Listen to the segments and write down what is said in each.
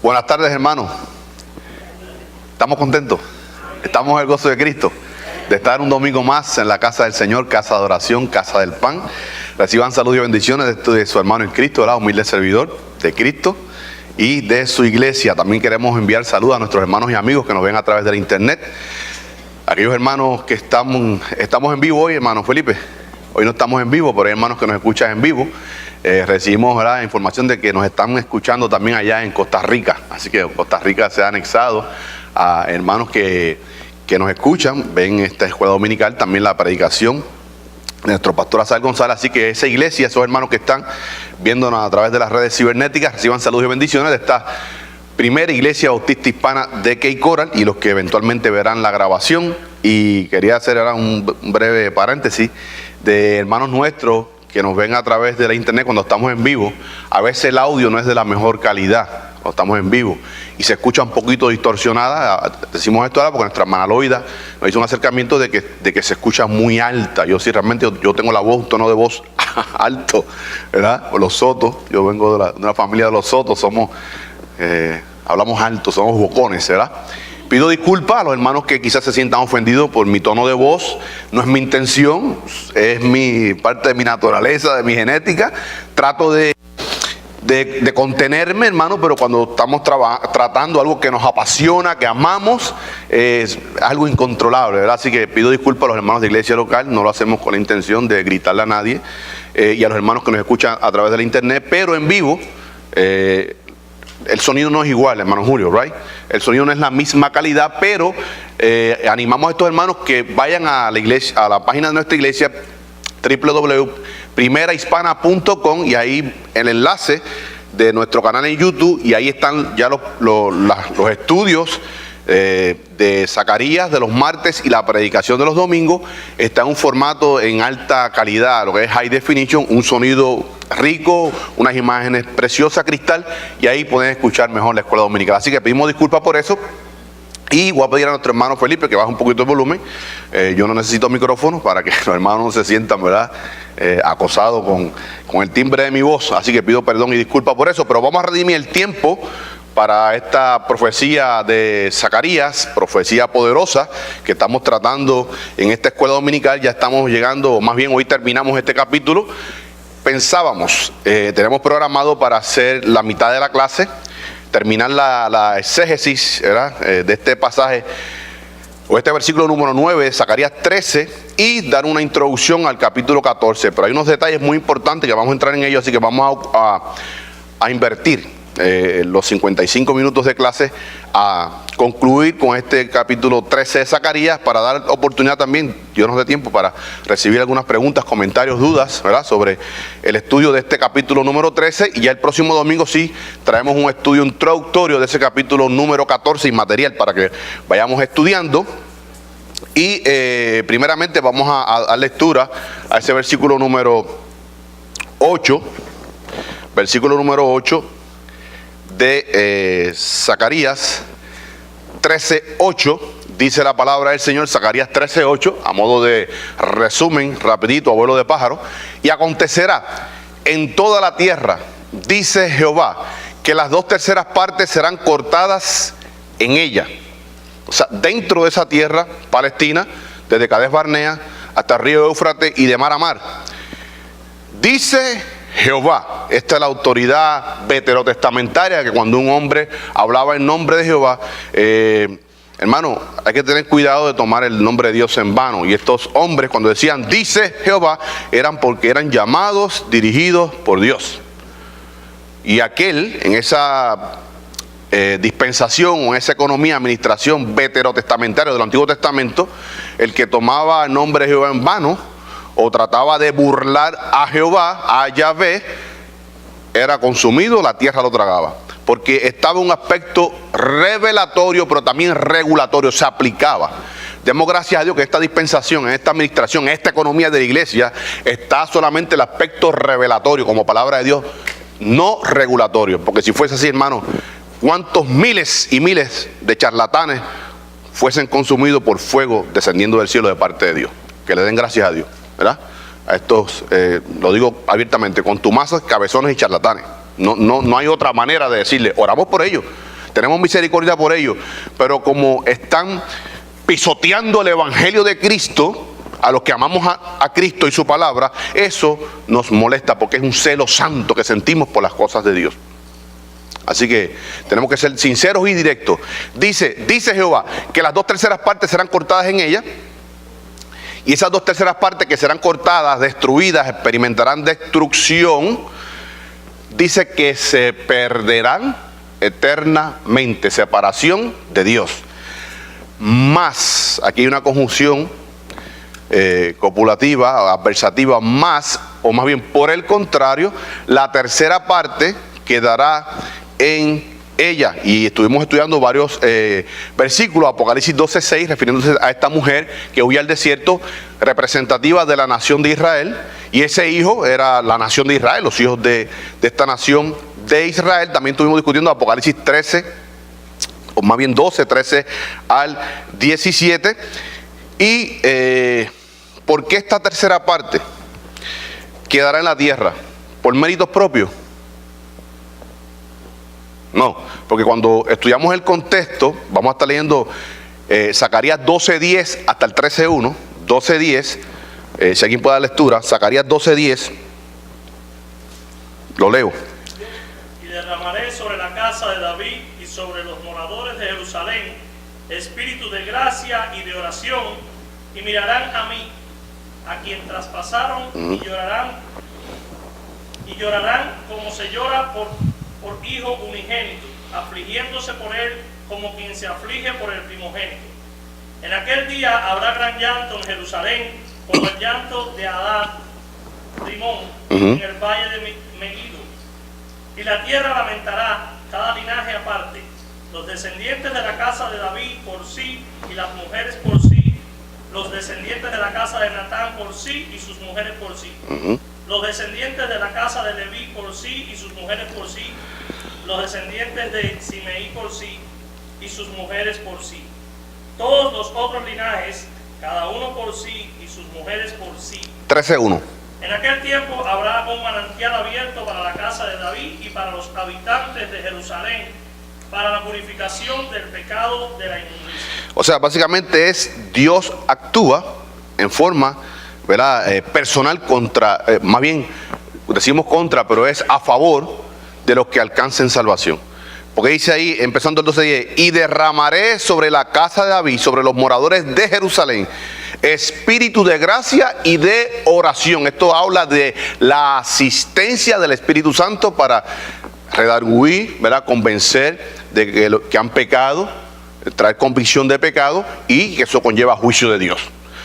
Buenas tardes, hermanos. ¿Estamos contentos? Estamos en el gozo de Cristo, de estar un domingo más en la casa del Señor, casa de adoración, casa del pan. Reciban salud y bendiciones de su hermano en Cristo, ¿verdad? Humilde servidor de Cristo y de su iglesia. También queremos enviar saludos a nuestros hermanos y amigos que nos ven a través de la internet. Aquellos hermanos que estamos en vivo hoy, hermano Felipe. Hoy no estamos en vivo, pero hay hermanos que nos escuchan en vivo. Recibimos, ¿verdad?, información de que nos están escuchando también allá en Costa Rica. Así que Costa Rica se ha anexado a hermanos que nos escuchan, ven esta escuela dominical, también la predicación de nuestro pastor Azael González. Así que esa iglesia, esos hermanos que están viéndonos a través de las redes cibernéticas, reciban saludos y bendiciones de esta primera iglesia bautista hispana de Cape Coral y los que eventualmente verán la grabación. Y quería hacer ahora un breve paréntesis de hermanos nuestros que nos ven a través de la internet cuando estamos en vivo. A veces el audio no es de la mejor calidad cuando estamos en vivo y se escucha un poquito distorsionada. Decimos esto ahora porque nuestra hermana Loida nos hizo un acercamiento de que se escucha muy alta. Yo sí, realmente yo tengo la voz, un tono de voz alto, ¿verdad? Los Sotos, yo vengo de una familia de los Sotos, hablamos alto, somos bocones, ¿verdad? Pido disculpas a los hermanos que quizás se sientan ofendidos por mi tono de voz. No es mi intención, es parte de mi naturaleza, de mi genética. Trato de contenerme, hermano, pero cuando estamos tratando algo que nos apasiona, que amamos, es algo incontrolable, ¿verdad? Así que pido disculpas a los hermanos de iglesia local. No lo hacemos con la intención de gritarle a nadie, y a los hermanos que nos escuchan a través de la internet, pero en vivo el sonido no es igual, hermano Julio, ¿right? El sonido no es la misma calidad, pero animamos a estos hermanos que vayan a la iglesia, a la página de nuestra iglesia, www.primerahispana.com, y ahí el enlace de nuestro canal en YouTube, y ahí están ya los estudios de Zacarías de los martes y la predicación de los domingos. Está en un formato en alta calidad, lo que es high definition, un sonido rico, unas imágenes preciosas, cristal, y ahí pueden escuchar mejor la escuela dominical. Así que pedimos disculpas por eso. Y voy a pedir a nuestro hermano Felipe que baje un poquito el volumen. Yo no necesito micrófono para que los hermanos no se sientan, ¿verdad?, acosados con el timbre de mi voz. Así que pido perdón y disculpas por eso. Pero vamos a redimir el tiempo para esta profecía de Zacarías, profecía poderosa que estamos tratando en esta escuela dominical. Ya estamos llegando, o más bien hoy terminamos este capítulo. Pensábamos, tenemos programado para hacer la mitad de la clase, terminar la exégesis, ¿verdad?, de este pasaje o este versículo número 9 de Zacarías 13 y dar una introducción al capítulo 14. Pero hay unos detalles muy importantes que vamos a entrar en ellos, así que vamos a invertir los 55 minutos de clase a concluir con este capítulo 13 de Zacarías, para dar oportunidad también, Dios nos dé tiempo, para recibir algunas preguntas, comentarios, dudas, ¿verdad?, sobre el estudio de este capítulo número 13. Y ya el próximo domingo sí traemos un estudio introductorio de ese capítulo número 14 y material para que vayamos estudiando. Y primeramente vamos a dar lectura a ese versículo número 8, de Zacarías 13:8. Dice la palabra del Señor, Zacarías 13:8, a modo de resumen rapidito, abuelo de pájaro. Y acontecerá en toda la tierra, dice Jehová, que las 2/3 partes serán cortadas en ella. O sea, dentro de esa tierra palestina, desde Cades Barnea hasta el río Éufrates y de mar a mar. Dice Jehová. Esta es la autoridad veterotestamentaria, que cuando un hombre hablaba en nombre de Jehová, hermano, hay que tener cuidado de tomar el nombre de Dios en vano. Y estos hombres, cuando decían dice Jehová, eran porque eran llamados, dirigidos por Dios. Y aquel, en esa dispensación o en esa economía, administración veterotestamentaria del Antiguo Testamento, el que tomaba el nombre de Jehová en vano o trataba de burlar a Jehová, a Yahvé, era consumido, la tierra lo tragaba. Porque estaba un aspecto revelatorio, pero también regulatorio, se aplicaba. Demos gracias a Dios que esta dispensación, en esta administración, en esta economía de la iglesia, está solamente el aspecto revelatorio como palabra de Dios, no regulatorio. Porque si fuese así, hermano, ¿cuántos miles y miles de charlatanes fuesen consumidos por fuego descendiendo del cielo de parte de Dios? Que le den gracias a Dios, ¿verdad? A estos, lo digo abiertamente, contumazos, cabezones y charlatanes. No hay otra manera de decirle, oramos por ellos. tenemos misericordia por ellos, pero como están pisoteando el evangelio de Cristo, a los que amamos a Cristo y su palabra, eso nos molesta porque es un celo santo que sentimos por las cosas de Dios. Así que tenemos que ser sinceros y directos. Dice Jehová que las 2/3 partes serán cortadas en ella, y esas 2/3 partes que serán cortadas, destruidas, experimentarán destrucción. Dice que se perderán eternamente, separación de Dios. Más, aquí hay una conjunción copulativa, adversativa, más, o más bien por el contrario, la tercera parte quedará en ella. Y estuvimos estudiando varios versículos, Apocalipsis 12:6, refiriéndose a esta mujer que huye al desierto, representativa de la nación de Israel, y ese hijo era la nación de Israel, los hijos de esta nación de Israel. También estuvimos discutiendo Apocalipsis 13, o más bien 12, 13 al 17, y ¿por qué esta tercera parte quedará en la tierra? ¿Por méritos propios? No, porque cuando estudiamos el contexto, vamos a estar leyendo Zacarías 12:10 hasta el 13:1, 12:10, si alguien puede dar lectura, Zacarías 12:10, lo leo. Y derramaré sobre la casa de David y sobre los moradores de Jerusalén espíritu de gracia y de oración, y mirarán a mí, a quien traspasaron, y llorarán como se llora por hijo unigénito, afligiéndose por él como quien se aflige por el primogénito. En aquel día habrá gran llanto en Jerusalén, como el llanto de Adad Rimón en el valle de Megiddo. Y la tierra lamentará, cada linaje aparte, los descendientes de la casa de David por sí y las mujeres por sí, los descendientes de la casa de Natán por sí y sus mujeres por sí, los descendientes de la casa de Leví por sí y sus mujeres por sí, los descendientes de Simeí por sí y sus mujeres por sí, todos los otros linajes, cada uno por sí y sus mujeres por sí. 13:1. En aquel tiempo habrá un manantial abierto para la casa de David y para los habitantes de Jerusalén, para la purificación del pecado de la inmundicia. O sea, básicamente Dios actúa en forma, ¿verdad?, personal contra, más bien decimos contra, pero es a favor de los que alcancen salvación. Porque dice ahí, empezando el 12:10, y derramaré sobre la casa de David, sobre los moradores de Jerusalén, espíritu de gracia y de oración. Esto habla de la asistencia del Espíritu Santo para redarguir, ¿verdad?, convencer de que han pecado, traer convicción de pecado, y que eso conlleva juicio de Dios.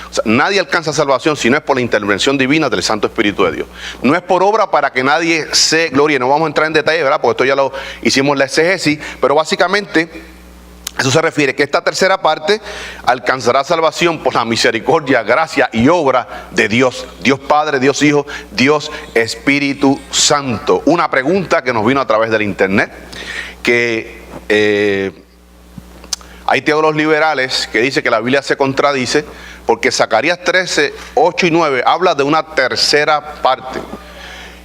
O sea, nadie alcanza salvación si no es por la intervención divina del Santo Espíritu de Dios. No es por obra para que nadie se glorie. No vamos a entrar en detalle, ¿verdad?, porque esto ya lo hicimos en la exégesis, pero básicamente eso se refiere que esta tercera parte alcanzará salvación por la misericordia, gracia y obra de Dios. Dios Padre, Dios Hijo, Dios Espíritu Santo. Una pregunta que nos vino a través del internet, que hay teólogos liberales que dicen que la Biblia se contradice, porque Zacarías 13, 8 y 9 habla de una tercera parte.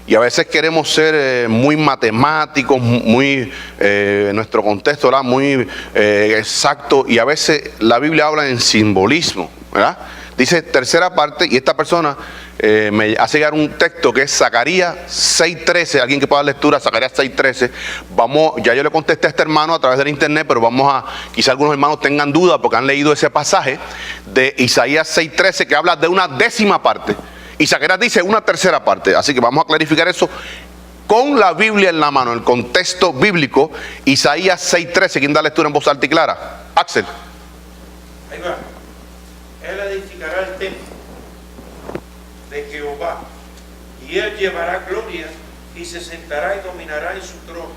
Y a veces queremos ser muy matemáticos, muy, en nuestro contexto, ¿verdad?, muy exacto, y a veces la Biblia habla en simbolismo, ¿verdad? Dice tercera parte, y esta persona me hace llegar un texto que es Zacarías 6:13, alguien que pueda dar lectura, Zacarías 6:13. Vamos, ya yo le contesté a este hermano a través del internet, pero vamos a, quizá algunos hermanos tengan dudas porque han leído ese pasaje de Isaías 6:13 que habla de una décima parte. Y Zacarías dice una tercera parte, así que vamos a clarificar eso con la Biblia en la mano, el contexto bíblico. Isaías 6:13, ¿quién da lectura en voz alta y clara? Axel. Ahí va. Él edificará el templo de Jehová, y él llevará gloria, y se sentará y dominará en su trono,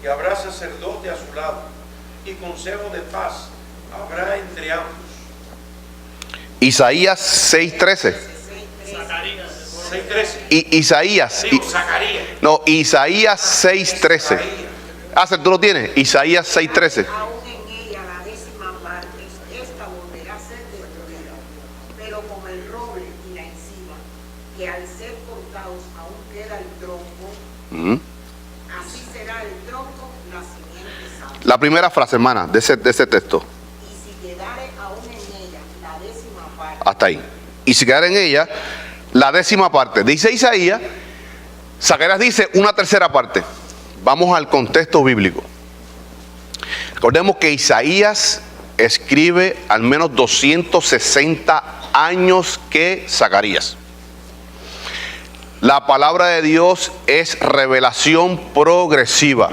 y habrá sacerdote a su lado, y consejo de paz habrá entre ambos. Isaías 6:13. Isaías. No, Isaías 6:13. Axel, ¿tú lo tienes? Isaías 6:13. Aún en ella la décima parte, esta volverá a ser destruida, pero como el roble y la encima, que al ser cortados aún queda el tronco, así será el tronco la simiente santa. La primera frase, hermana, de ese texto. Y si quedare aún en ella la 10ª parte. Hasta ahí. Y si quedara en ella la 10ª parte. Dice Isaías, Zacarías dice una 3ª parte. Vamos al contexto bíblico. Recordemos que Isaías escribe al menos 260 años que Zacarías. La palabra de Dios es revelación progresiva.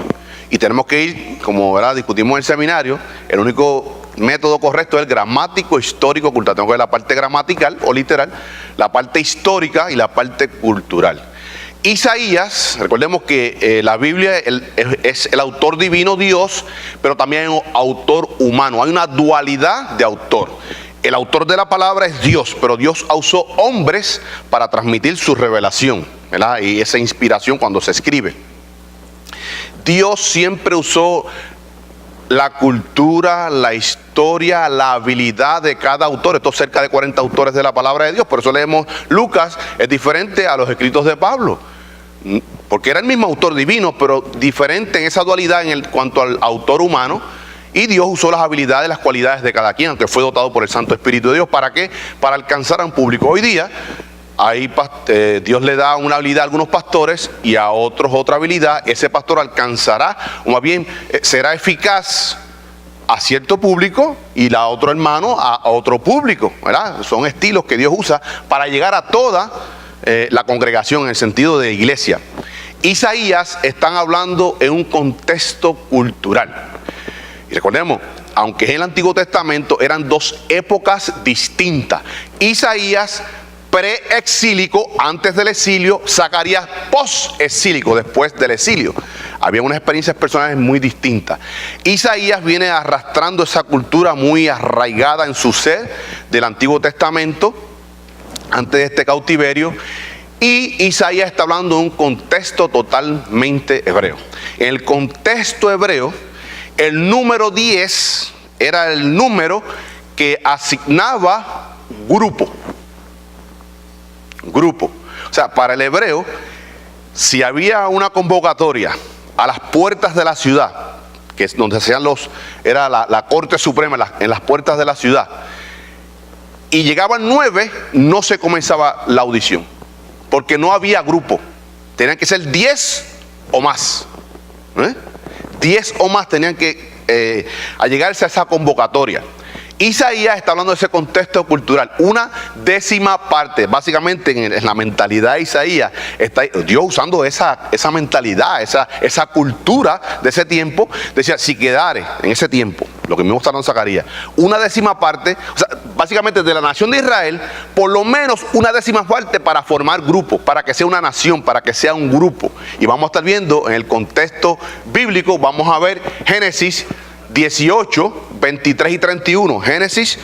Y tenemos que ir, como discutimos en el seminario, el único método correcto es el gramático, histórico, cultural. Tengo que ver la parte gramatical o literal, la parte histórica y la parte cultural. Isaías, recordemos que la Biblia es el autor divino Dios, pero también hay un autor humano. Hay una dualidad de autor. El autor de la palabra es Dios, pero Dios usó hombres para transmitir su revelación, ¿verdad? Y esa inspiración cuando se escribe. Dios siempre usó la cultura, la historia, la habilidad de cada autor. Estos cerca de 40 autores de la palabra de Dios. Por eso leemos Lucas, es diferente a los escritos de Pablo. Porque era el mismo autor divino, pero diferente en esa dualidad en cuanto al autor humano. Y Dios usó las habilidades, las cualidades de cada quien, aunque fue dotado por el Santo Espíritu de Dios. ¿Para qué? Para alcanzar a un público. Hoy día, Dios le da una habilidad a algunos pastores y a otros otra habilidad. Ese pastor alcanzará, o más bien será eficaz a cierto público y la otro hermano a otro público, ¿verdad? Son estilos que Dios usa para llegar a toda la congregación en el sentido de iglesia. Isaías están hablando en un contexto cultural. Y recordemos, aunque en el Antiguo Testamento eran dos épocas distintas. Isaías pre-exílico, antes del exilio. Zacarías post-exílico, después del exilio. Había unas experiencias personales muy distintas. Isaías viene arrastrando esa cultura muy arraigada en su ser del Antiguo Testamento, antes de este cautiverio. Y Isaías está hablando de un contexto totalmente hebreo. En el contexto hebreo, el número 10 era el número que asignaba grupo. Grupo. O sea, para el hebreo, si había una convocatoria a las puertas de la ciudad, que es donde hacían era la Corte Suprema en las puertas de la ciudad, y llegaban 9, no se comenzaba la audición, porque no había grupo. Tenían que ser 10 o más. 10 o más tenían que allegarse a esa convocatoria. Isaías está hablando de ese contexto cultural, una 10ª parte. Básicamente en la mentalidad de Isaías está Dios usando esa mentalidad, esa cultura de ese tiempo. Decía, si quedare en ese tiempo, lo que mismo está hablando Zacarías, una 10ª parte, o sea, básicamente de la nación de Israel, por lo menos una 10ª parte para formar grupos, para que sea una nación, para que sea un grupo. Y vamos a estar viendo en el contexto bíblico, vamos a ver Génesis 18, 23 y 31. Génesis,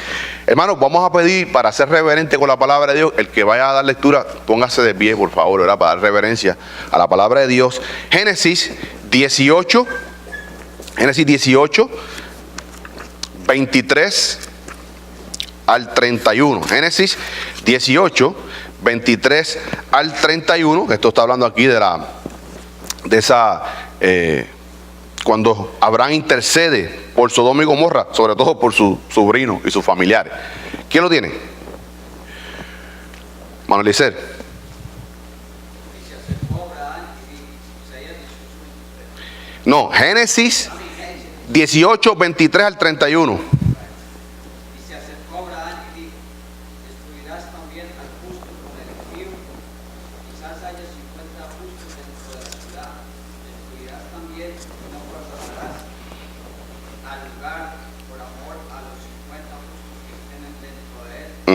hermanos, vamos a pedir para ser reverente con la palabra de Dios. El que vaya a dar lectura, póngase de pie, por favor, ¿verdad? Para dar reverencia a la palabra de Dios. Génesis 18, 23 al 31. Génesis 18, 23 al 31. Esto está hablando aquí de esa cuando Abraham intercede por Sodoma y Gomorra, sobre todo por su sobrino y sus familiares. ¿Quién lo tiene? Manuel Licer. No, Génesis 18, 23 al 31.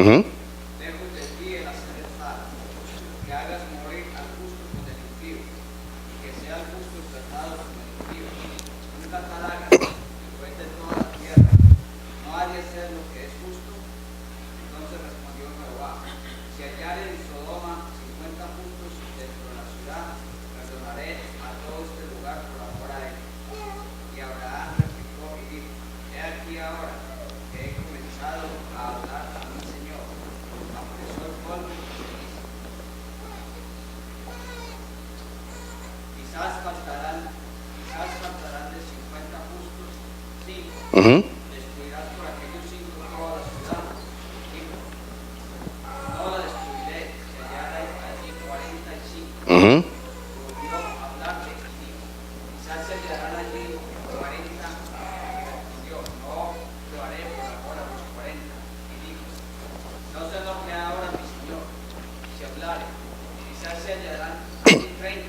Lejos de ti el hacer el mal, que hagas morir al justo con el impío, y que sea el justo tratado con el impío. Nunca talagas, después de toda la tierra, no ha de ser lo que es justo. Entonces respondió Jehová, si hallare en Sodoma 50 justos dentro de la ciudad, perdonaré a todo este lugar por amor a él. Y Abraham replicó y dijo, he aquí ahora que he comenzado a hablar a mi Señor, aunque soy polvo y ceniza. Quizás faltarán de 50 justos Ujú. Destruirás por aquellos siglos toda la ciudad. Dijo, no la destruiré, se hallara allí 45. Ujú. Volvió a hablarle y dijo, quizás se hallarán allí 40. Respondió, no lo haré por amor a los 40. Y dijo, no se enoje ahora mi señor, si hablare, quizás se hallarán allí 30.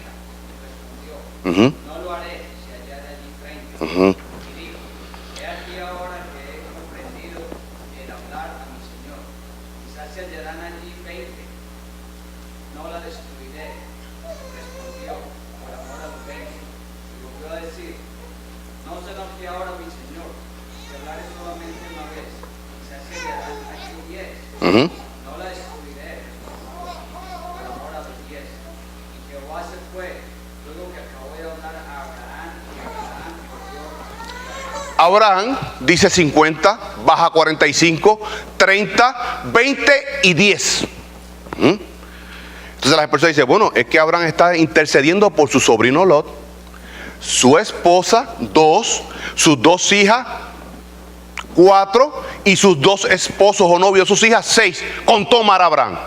Respondió, Ujú. no lo haré, si hallaré allí 30. Ujú. Y dijo, he aquí ahora que he comprendido el hablar a mi señor, quizás se hallarán allí 20. No la destruiré, respondió, por amor a los 20. Y volvió a decir, no se enoje ahora mi señor, si hablaré solamente una vez, quizás se hallarán allí 10. Ujú. No la destruiré, por amor a los 10. Y Jehová se fue, luego que acabó de hablar a Abraham, y Abraham volvió a Abraham dice 50, baja 45, 30, 20 y 10. ¿Mm? Entonces la persona dice, bueno, es que Abraham está intercediendo por su sobrino Lot, su esposa, 2, sus 2 hijas, 4, y sus 2 esposos o novios, sus hijas, 6, con tomar a Abraham.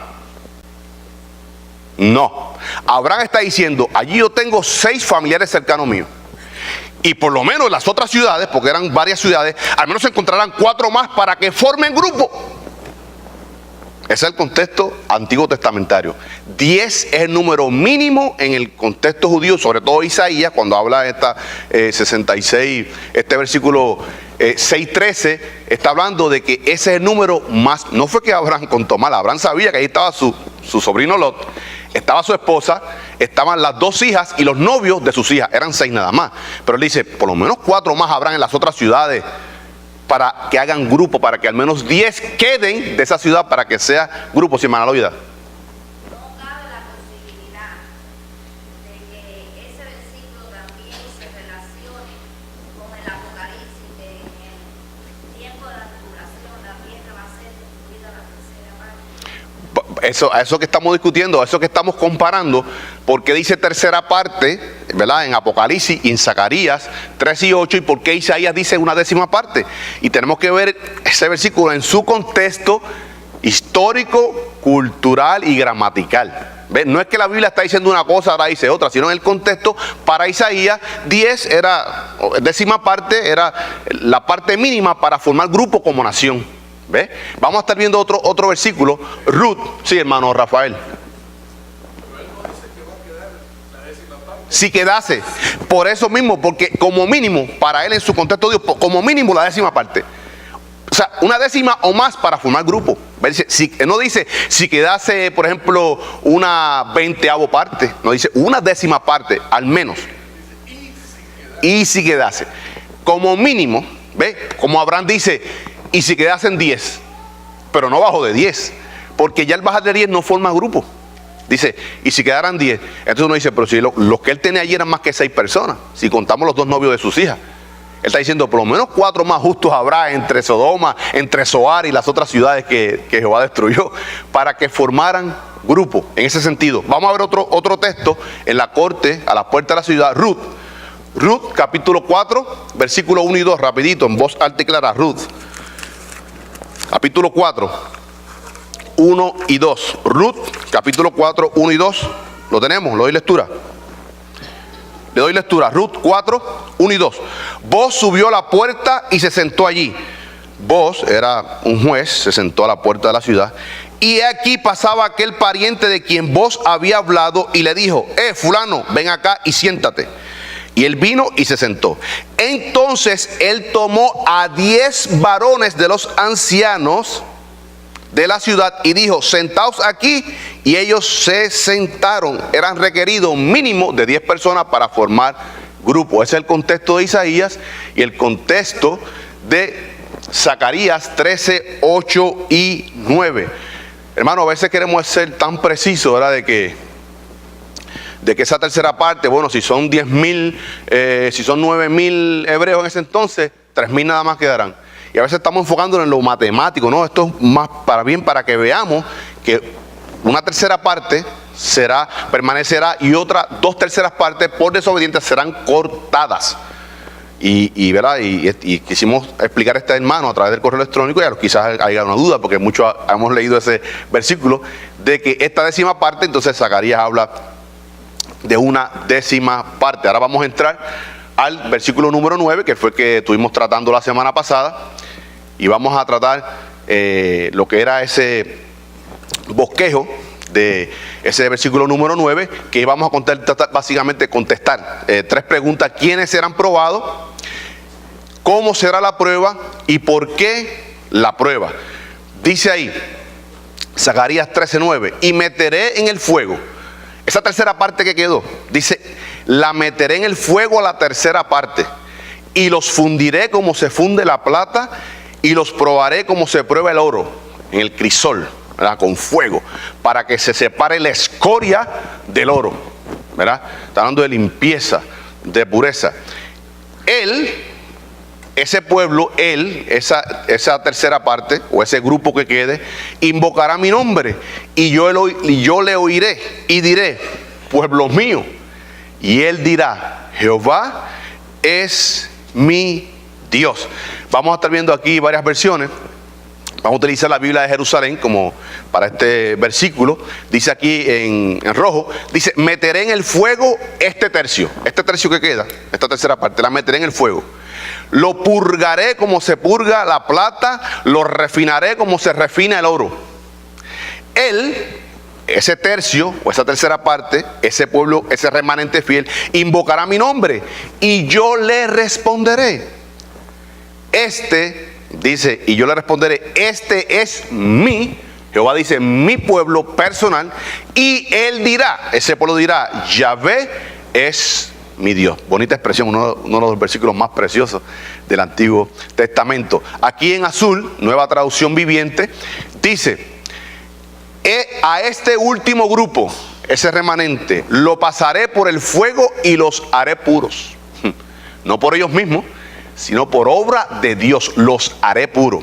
No, Abraham está diciendo, allí yo tengo 6 familiares cercanos míos. Y por lo menos las otras ciudades, porque eran varias ciudades, al menos se encontrarán 4 más para que formen grupo. Ese es el contexto antiguo testamentario. 10 es el número mínimo en el contexto judío, sobre todo Isaías, cuando habla de esta 66, este versículo 6:13, está hablando de que ese es el número más. No fue que Abraham contó mal, Abraham sabía que ahí estaba su sobrino Lot, estaba su esposa, estaban las 2 hijas y los novios de sus hijas, eran 6 nada más. Pero él dice, por lo menos 4 más habrán en las otras ciudades, para que hagan grupo, para que al menos 10 queden de esa ciudad para que sea grupo. Sin mala vida. No cabe la posibilidad de que ese versículo también se relacione con el Apocalipsis, que en el tiempo de la tribulación la tierra va a ser destruida la tercera parte. Eso que estamos discutiendo, eso que estamos comparando, porque dice tercera parte, ¿verdad? En Apocalipsis y en Zacarías 3 y 8, y por qué Isaías dice una décima parte. Y tenemos que ver ese versículo en su contexto histórico, cultural y gramatical. ¿Ves? No es que la Biblia está diciendo una cosa, ahora dice otra, sino en el contexto. Para Isaías 10 era, décima parte era la parte mínima para formar grupo como nación. ¿Ves? Vamos a estar viendo otro versículo. Ruth, sí, hermano Rafael. Si quedase, por eso mismo, porque como mínimo, para él en su contexto Dios, como mínimo la décima parte. O sea, una décima o más para formar grupo. No dice si quedase, por ejemplo, una 20avo parte, no dice una décima parte, al menos. Y si quedase, como mínimo, ¿ves? Como Abraham dice, y si quedasen 10, pero no bajo de 10, porque ya el bajar de 10 no forma grupo. Dice, y si quedaran 10, entonces uno dice, pero si los que él tenía allí eran más que 6 personas, si contamos los 2 novios de sus hijas. Él está diciendo, por lo menos 4 más justos habrá entre Sodoma, entre Zoar y las otras ciudades que Jehová destruyó, para que formaran grupo. En ese sentido, vamos a ver otro texto en la corte, a la puerta de la ciudad, Ruth capítulo 4, versículo 1 y 2, rapidito, en voz alta y clara. Ruth, capítulo 4. 1 y 2. Ruth, capítulo 4, 1 y 2. ¿Lo tenemos? ¿Le doy lectura? Le doy lectura. Ruth 4, 1 y 2. Boaz subió a la puerta y se sentó allí. Boaz era un juez, se sentó a la puerta de la ciudad. Y aquí pasaba aquel pariente de quien Boaz había hablado y le dijo, fulano, ven acá y siéntate. Y él vino y se sentó. Entonces él tomó a 10 varones de los ancianos de la ciudad y dijo, sentaos aquí, y ellos se sentaron. Eran requeridos un mínimo de 10 personas para formar grupo. Ese es el contexto de Isaías y el contexto de Zacarías 13, 8 y 9. Hermano, a veces queremos ser tan precisos, ¿verdad? De que esa tercera parte, bueno, si son 10.000, si son 9.000 hebreos en ese entonces, 3.000 nada más quedarán. Y a veces estamos enfocándonos en lo matemático, ¿no? Esto es más para que veamos que una tercera parte permanecerá y otras 2 terceras partes por desobedientes serán cortadas. ¿verdad? Y quisimos explicar a este hermano a través del correo electrónico, y quizás haya una duda, porque muchos hemos leído ese versículo, de que esta 10ª parte, entonces Zacarías habla de una 10ª parte. Ahora vamos a entrar al versículo número 9, que fue el que estuvimos tratando la semana pasada, y vamos a tratar lo que era ese bosquejo de ese versículo número 9, que vamos a básicamente contestar 3 preguntas: ¿quiénes serán probados? ¿Cómo será la prueba? ¿Y por qué la prueba? Dice ahí Zacarías 13:9: y meteré en el fuego. Esa tercera parte que quedó, dice: la meteré en el fuego a la tercera parte, y los fundiré como se funde la plata, y los probaré como se prueba el oro en el crisol, ¿verdad? Con fuego, para que se separe la escoria del oro, ¿verdad? Está hablando de limpieza, de pureza. Ese pueblo, esa tercera parte, o ese grupo que quede, invocará mi nombre, y yo le oiré y diré: pueblo mío. Y él dirá: Jehová es mi Dios. Vamos a estar viendo aquí varias versiones. Vamos a utilizar la Biblia de Jerusalén como para este versículo. Dice aquí en rojo, dice: meteré en el fuego este tercio que queda, esta tercera parte, la meteré en el fuego. Lo purgaré como se purga la plata, lo refinaré como se refina el oro. Ese tercio o esa tercera parte, ese pueblo, ese remanente fiel, invocará mi nombre y yo le responderé. Dice: y yo le responderé, este es Jehová dice, mi pueblo personal, y él dirá, ese pueblo dirá: Yahvé es mi Dios. Bonita expresión, uno de los versículos más preciosos del Antiguo Testamento. Aquí en azul, Nueva Traducción Viviente, dice: a este último grupo, ese remanente, lo pasaré por el fuego y los haré puros. No por ellos mismos, sino por obra de Dios, los haré puros.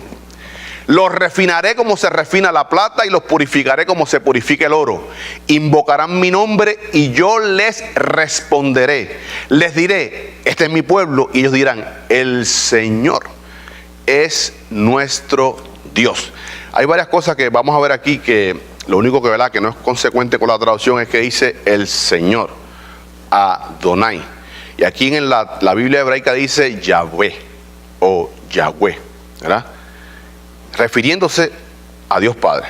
Los refinaré como se refina la plata y los purificaré como se purifica el oro. Invocarán mi nombre y yo les responderé. Les diré: este es mi pueblo, y ellos dirán: el Señor es nuestro Dios. Hay varias cosas que vamos a ver aquí, que lo único que, ¿verdad?, que no es consecuente con la traducción es que dice el Señor, Adonai. Y aquí en la Biblia hebraica dice Yahvé o Yahweh, ¿verdad? Refiriéndose a Dios Padre.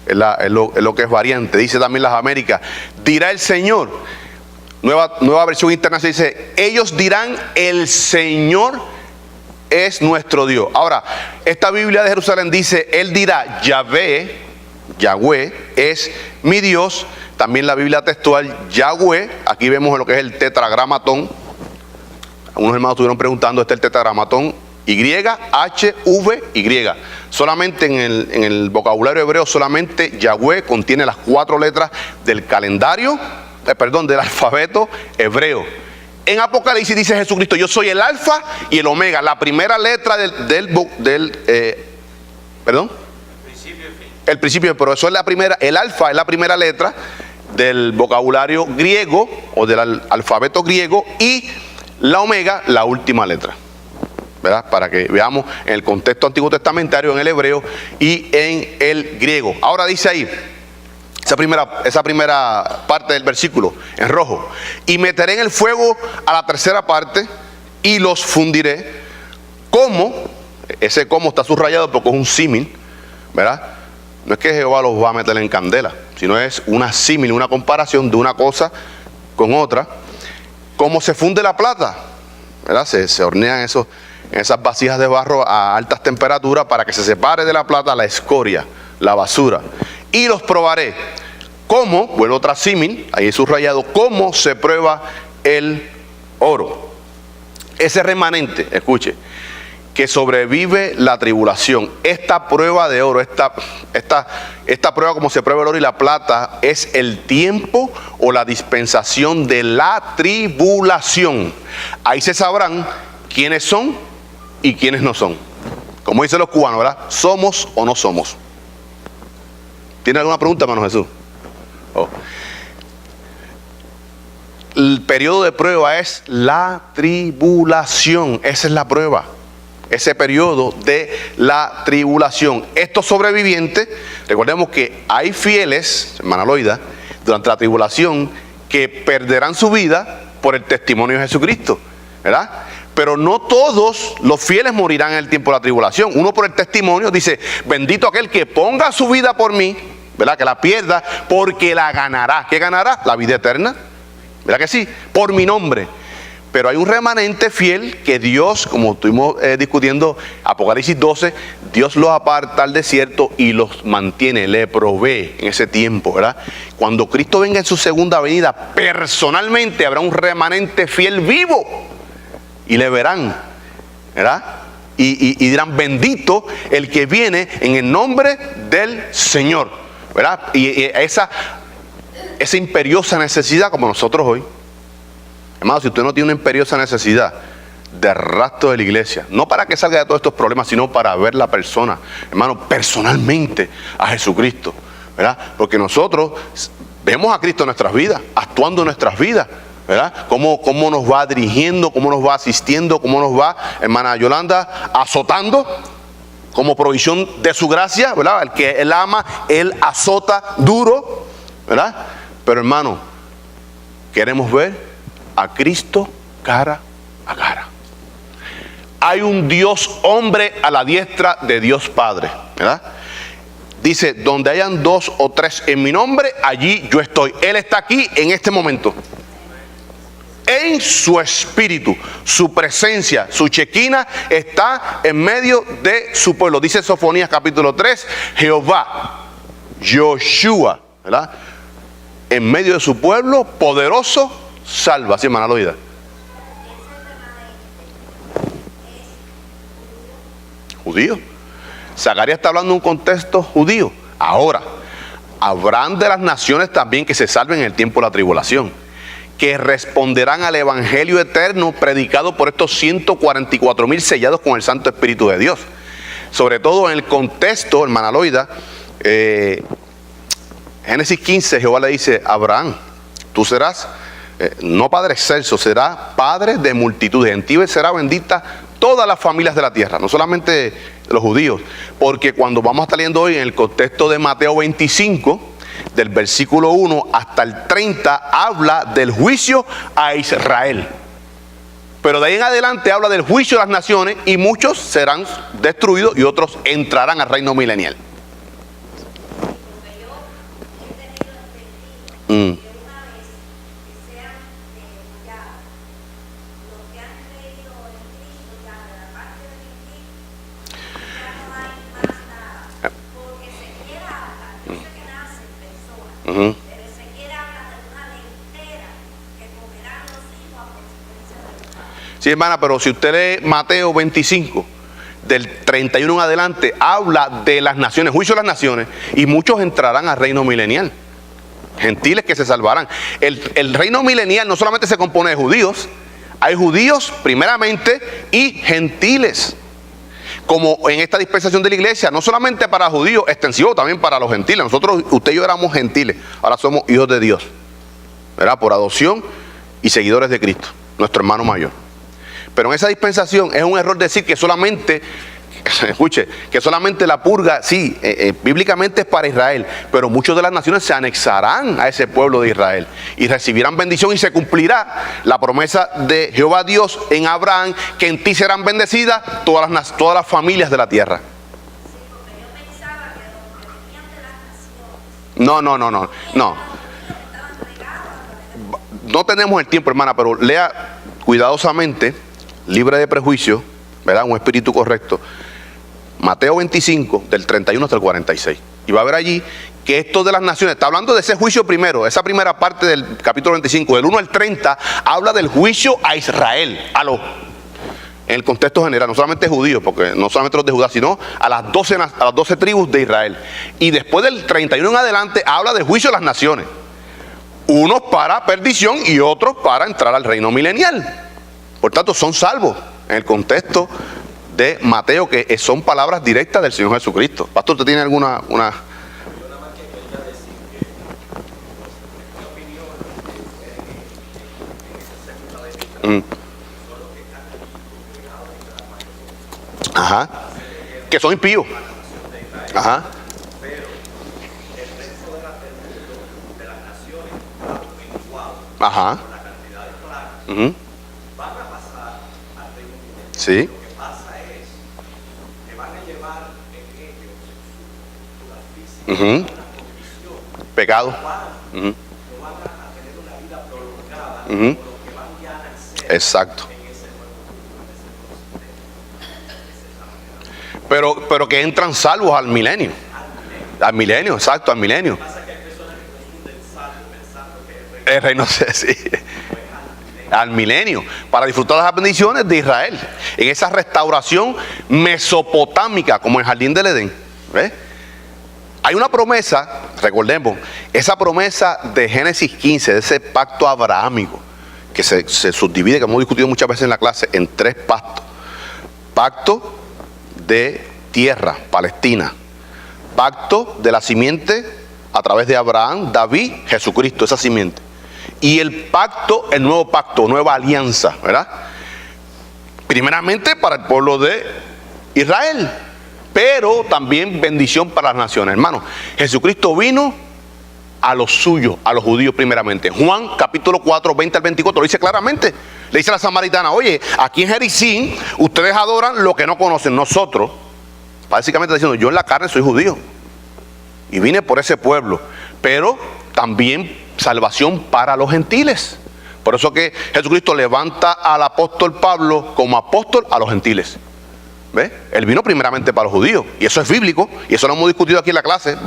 Es lo que es variante. Dice también las Américas: dirá el Señor. Nueva versión internacional dice: ellos dirán: el Señor es nuestro Dios. Ahora, esta Biblia de Jerusalén dice: él dirá Yahvé es mi Dios. También la Biblia textual Yahweh, aquí vemos lo que es el tetragramatón. Algunos hermanos estuvieron preguntando: este es el tetragramatón YHVY. Solamente en el vocabulario hebreo, solamente Yahweh contiene las 4 letras del calendario, del alfabeto hebreo. En Apocalipsis dice Jesucristo: yo soy el alfa y el omega, la primera letra el principio, pero eso es la primera. El alfa es la primera letra del vocabulario griego o del alfabeto griego, y la omega la última letra, ¿verdad? Para que veamos en el contexto antiguo testamentario, en el hebreo y en el griego. Ahora dice ahí esa primera parte del versículo en rojo: y meteré en el fuego a la tercera parte y los fundiré. ¿Cómo? Ese cómo está subrayado porque es un símil, ¿verdad? No es que Jehová los va a meter en candela, sino es una símil, una comparación de una cosa con otra. ¿Cómo se funde la plata? ¿Verdad? Se hornean esas vasijas de barro a altas temperaturas para que se separe de la plata la escoria, la basura. Y los probaré. ¿Cómo? Vuelvo otra símil, ahí subrayado: ¿cómo se prueba el oro? Ese remanente, escuche, que sobrevive la tribulación. Esta prueba de oro, esta prueba como se prueba el oro y la plata, es el tiempo o la dispensación de la tribulación. Ahí se sabrán quiénes son y quiénes no son. Como dicen los cubanos, ¿verdad? ¿Somos o no somos? ¿Tiene alguna pregunta, hermano Jesús? el periodo de prueba es la tribulación. Esa es la prueba. Ese periodo de la tribulación. Estos sobrevivientes, recordemos que hay fieles, hermana Loida, durante la tribulación, que perderán su vida por el testimonio de Jesucristo, ¿verdad? Pero no todos los fieles morirán en el tiempo de la tribulación. Uno por el testimonio dice, bendito aquel que ponga su vida por mí, ¿verdad? Que la pierda, porque la ganará. ¿Qué ganará? La vida eterna, ¿verdad que sí? Por mi nombre. Pero hay un remanente fiel que Dios, como estuvimos discutiendo, Apocalipsis 12, Dios los aparta al desierto y los mantiene, le provee en ese tiempo, ¿verdad? Cuando Cristo venga en su segunda venida, personalmente habrá un remanente fiel vivo y le verán, ¿verdad? Y dirán, bendito el que viene en el nombre del Señor, ¿verdad? Y esa imperiosa necesidad como nosotros hoy. Hermano, si usted no tiene una imperiosa necesidad de rapto de la iglesia, no para que salga de todos estos problemas, sino para ver la persona, hermano, personalmente a Jesucristo, ¿verdad? Porque nosotros vemos a Cristo en nuestras vidas, actuando en nuestras vidas, ¿verdad? Cómo nos va dirigiendo, cómo nos va asistiendo, cómo nos va, hermana Yolanda, azotando como provisión de su gracia, ¿verdad? El que Él ama, Él azota duro, ¿verdad? Pero hermano, queremos ver a Cristo cara a cara. Hay un Dios hombre a la diestra de Dios Padre, ¿verdad? Dice, donde hayan 2 o 3 en mi nombre, allí yo estoy. Él está aquí en este momento. En su espíritu, su presencia, su chequina está en medio de su pueblo. Dice Sofonías capítulo 3, Jehová, Yoshua, ¿verdad? En medio de su pueblo, poderoso, salva. Así, hermana Loida. Judío. Zacarías está hablando de un contexto judío. Ahora, habrán de las naciones también que se salven en el tiempo de la tribulación, que responderán al evangelio eterno predicado por estos 144,000 sellados con el Santo Espíritu de Dios. Sobre todo en el contexto, hermana Loida, Génesis 15, Jehová le dice a Abraham, tú serás no padre excelso, será padre de multitudes. En ti será bendita todas las familias de la tierra, no solamente los judíos, porque cuando vamos a estar leyendo hoy en el contexto de Mateo 25, del versículo 1 hasta el 30, habla del juicio a Israel. Pero de ahí en adelante habla del juicio a las naciones, y muchos serán destruidos y otros entrarán al reino milenial. Sí, hermana, pero si usted lee Mateo 25, del 31 en adelante, habla de las naciones, juicio a las naciones, y muchos entrarán al reino milenial. Gentiles que se salvarán. El reino milenial no solamente se compone de judíos, hay judíos primeramente y gentiles. Como en esta dispensación de la iglesia, no solamente para judíos, extensivo también para los gentiles. Nosotros, usted y yo éramos gentiles, ahora somos hijos de Dios, ¿verdad? Por adopción y seguidores de Cristo, nuestro hermano mayor. Pero en esa dispensación es un error decir que solamente, escuche, que solamente la purga, sí, bíblicamente es para Israel, pero muchas de las naciones se anexarán a ese pueblo de Israel y recibirán bendición, y se cumplirá la promesa de Jehová Dios en Abraham, que en ti serán bendecidas todas las familias de la tierra. No tenemos el tiempo, hermana, pero lea cuidadosamente, libre de prejuicio, ¿verdad? Un espíritu correcto. Mateo 25, del 31 hasta el 46. Y va a ver allí que esto de las naciones, está hablando de ese juicio primero, esa primera parte del capítulo 25, del 1 al 30, habla del juicio a Israel, en el contexto general, no solamente judíos, porque no solamente los de Judá, sino a las 12 tribus de Israel. Y después del 31 en adelante, habla del juicio a las naciones. Unos para perdición y otros para entrar al reino milenial. Por tanto, son salvos en el contexto de Mateo, que son palabras directas del Señor Jesucristo. Pastor, ¿usted tiene alguna? Yo nada más que quería decir que mi opinión es Ajá. Que son impíos. Ajá. Ajá. Ujú. Sí. Ujú. Pecado. Ujú. Ujú. Exacto. Pero que entran salvos al milenio. Al milenio, exacto, al milenio. El reino, sí. Al milenio, para disfrutar las bendiciones de Israel, en esa restauración mesopotámica, como en el jardín del Edén. ¿Ves? Hay una promesa, recordemos, esa promesa de Génesis 15, de ese pacto abrahámico, que se subdivide, que hemos discutido muchas veces en la clase, en 3 pactos. Pacto de tierra, Palestina. Pacto de la simiente a través de Abraham, David, Jesucristo, esa simiente. Y el pacto, el nuevo pacto, nueva alianza, ¿verdad? Primeramente para el pueblo de Israel, pero también bendición para las naciones. Hermanos, Jesucristo vino a los suyos, a los judíos primeramente. Juan capítulo 4, 20 al 24, lo dice claramente. Le dice a la samaritana, oye, aquí en Jericín ustedes adoran lo que no conocen. Nosotros, básicamente diciendo, yo en la carne soy judío y vine por ese pueblo, pero también salvación para los gentiles. Por eso que Jesucristo levanta al apóstol Pablo como apóstol a los gentiles. ¿Ves? Él vino primeramente para los judíos, y eso es bíblico, y eso lo hemos discutido aquí en la clase,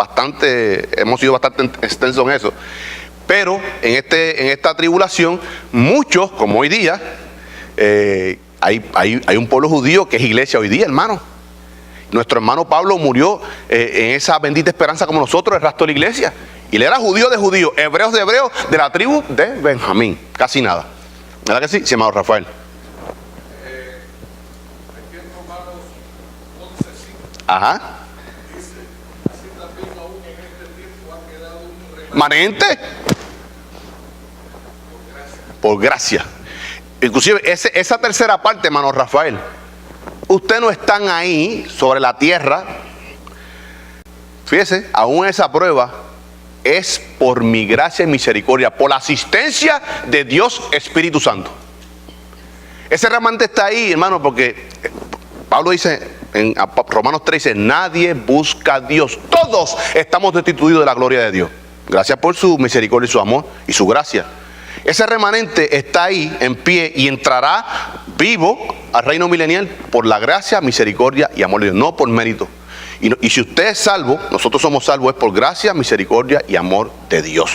hemos sido bastante extensos en eso. Pero en esta tribulación, muchos, como hoy día, hay un pueblo judío que es iglesia hoy día, hermano. Nuestro hermano Pablo murió en esa bendita esperanza como nosotros, el resto de la iglesia. Y él era judío de judíos, hebreos de hebreos, de la tribu de Benjamín. Casi nada. ¿Verdad que sí? Sí, hermano Rafael. Aquí en Romanos 11:5 Ajá. dice, así también aún en este tiempo ha quedado un remanente Manente. Por gracia. Inclusive esa tercera parte, hermano Rafael, ustedes no están ahí sobre la tierra. Fíjese, aún esa prueba es por mi gracia y misericordia, por la asistencia de Dios Espíritu Santo. Ese remanente está ahí, hermano, porque Pablo dice en Romanos 3, dice, nadie busca a Dios, todos estamos destituidos de la gloria de Dios. Gracias por su misericordia y su amor y su gracia. Ese remanente está ahí en pie y entrará vivo al reino milenial por la gracia, misericordia y amor de Dios, no por mérito. Y si usted es salvo, nosotros somos salvos, es por gracia, misericordia y amor de Dios.